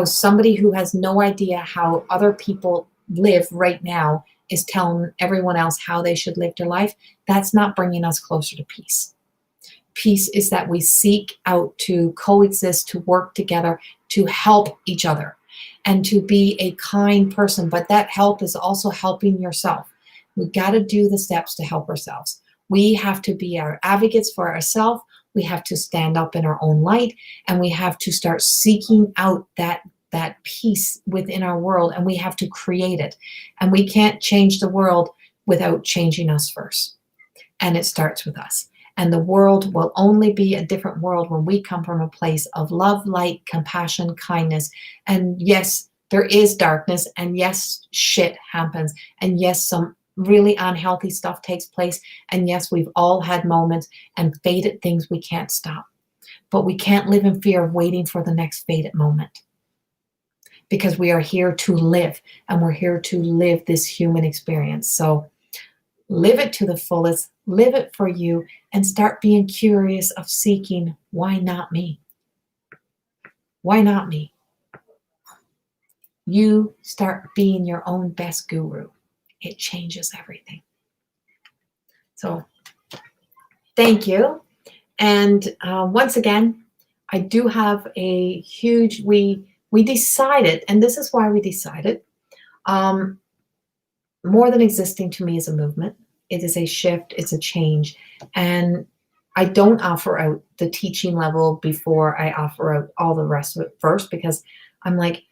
Speaker 1: somebody who has no idea how other people live right now is telling everyone else how they should live their life, that's not bringing us closer to peace. Peace is that we seek out to coexist, to work together, to help each other, and to be a kind person. But that help is also helping yourself. We've got to do the steps to help ourselves. We have to be our advocates for ourselves. We have to stand up in our own light, and we have to start seeking out that peace within our world, and we have to create it. And we can't change the world without changing us first. And it starts with us. And the world will only be a different world when we come from a place of love, light, compassion, kindness. And yes, there is darkness, and yes, shit happens. And yes, some really unhealthy stuff takes place. And yes, we've all had moments and faded things we can't stop. But we can't live in fear of waiting for the next faded moment, because we are here to live, and we're here to live this human experience. So live it to the fullest, live it for you, and start being curious of seeking, why not me? Why not me? You start being your own best guru. It changes everything. So thank you. And once again, I do have a huge, we decided, and this is why we decided, more than existing to me is a movement. It is a shift, it's a change. And I don't offer out the teaching level before I offer out all the rest of it first, because I'm like,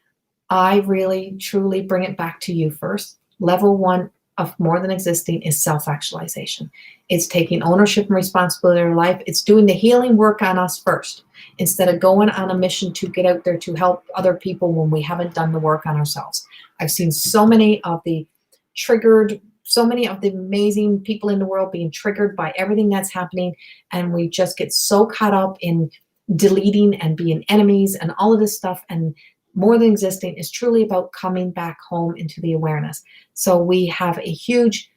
Speaker 1: I really, truly bring it back to you first. Level one of more than existing is self-actualization. It's taking ownership and responsibility of your life. It's doing the healing work on us first, instead of going on a mission to get out there to help other people when we haven't done the work on ourselves. I've seen so many of the amazing people in the world being triggered by everything that's happening, and we just get so caught up in deleting and being enemies and all of this stuff. And more than existing is truly about coming back home into the awareness. So we have a huge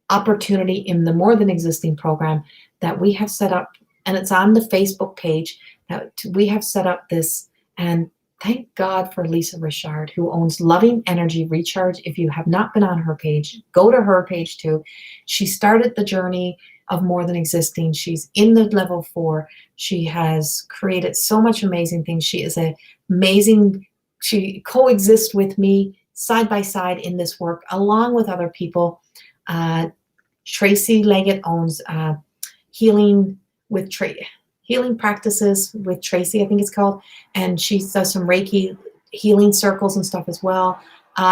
Speaker 1: opportunity in the More Than Existing program that we have set up, and it's on the Facebook page that we have set up this. And thank God for Lisa Richard, who owns Loving Energy Recharge. If you have not been on her page, go to her page too. She started the journey of More Than Existing. She's in the level 4. She has created so much amazing things. She is amazing. She coexists with me side by side in this work, along with other people. Tracy Leggett owns Healing Practices with Tracy, I think it's called. And she does some Reiki healing circles and stuff as well.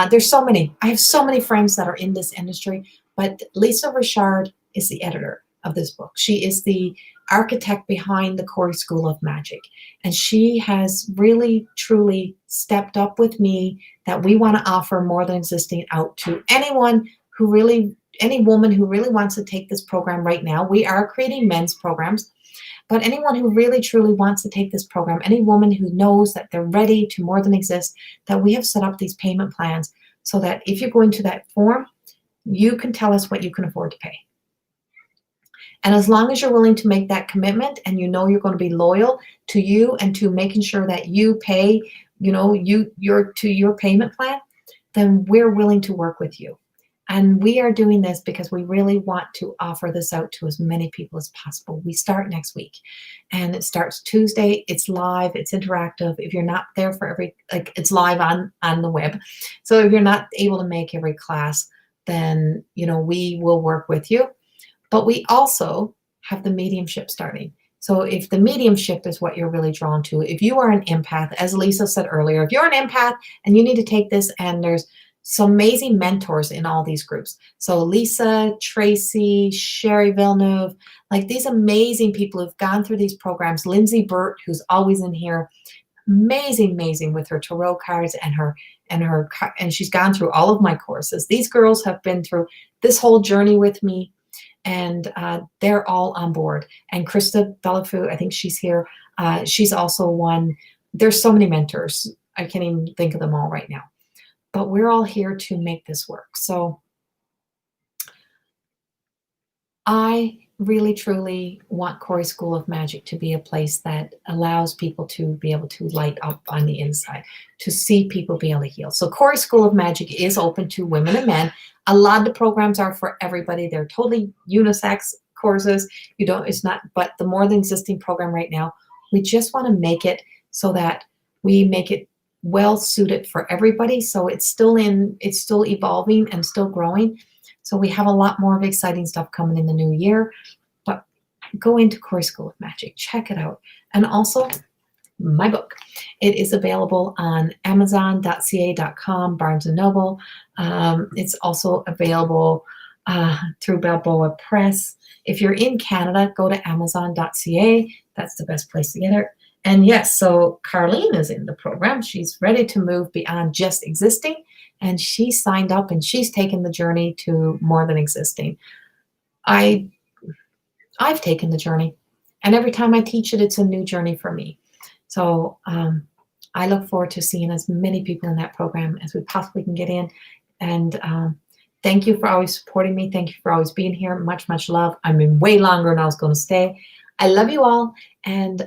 Speaker 1: There's so many. I have so many friends that are in this industry, but Lisa Richard is the editor of this book. She is the architect behind the Corey School of Magic. And she has really, truly stepped up with me that we want to offer More Than Existing out to any woman who really wants to take this program right now. We are creating men's programs, but anyone who really, truly wants to take this program, any woman who knows that they're ready to more than exist, that we have set up these payment plans so that if you're going to that form, you can tell us what you can afford to pay. And as long as you're willing to make that commitment, and you know you're going to be loyal to you and to making sure that you pay, your payment plan, then we're willing to work with you. And we are doing this because we really want to offer this out to as many people as possible. We start next week and it starts Tuesday. It's live, it's interactive. If you're not there for every, like it's live on the web. So if you're not able to make every class, then, you know, we will work with you. But we also have the mediumship starting. So if the mediumship is what you're really drawn to, if you are an empath, as Lisa said earlier, if you're an empath and you need to take this, and there's some amazing mentors in all these groups. So Lisa, Tracy, Sherry Villeneuve, like these amazing people who've gone through these programs. Lindsay Burt, who's always in here, amazing with her tarot cards and she's gone through all of my courses. These girls have been through this whole journey with me, and they're all on board. And Krista Bellafou, I think she's here. She's also one. There's so many mentors. I can't even think of them all right now. But we're all here to make this work. So I really, truly want Corey School of Magic to be a place that allows people to be able to light up on the inside, to see people be able to heal. So Corey School of Magic is open to women and men. A lot of the programs are for everybody. They're totally unisex courses. It's not, but the more than existing program right now, we just want to make it so that we make it well suited for everybody. So it's still evolving and still growing. So we have a lot more of exciting stuff coming in the new year. But go into Corey School of Magic, check it out. And also my book. It is available on Amazon.ca.com, Barnes & Noble. It's also available through Balboa Press. If you're in Canada, go to Amazon.ca. That's the best place to get it. And yes, so Carlene is in the program. She's ready to move beyond just existing, and she signed up and she's taken the journey to more than existing. I've taken the journey, and every time I teach it, it's a new journey for me. So I look forward to seeing as many people in that program as we possibly can get in. And thank you for always supporting me. Thank you for always being here. Much love. I'm in way longer than I was going to stay. I love you all, and I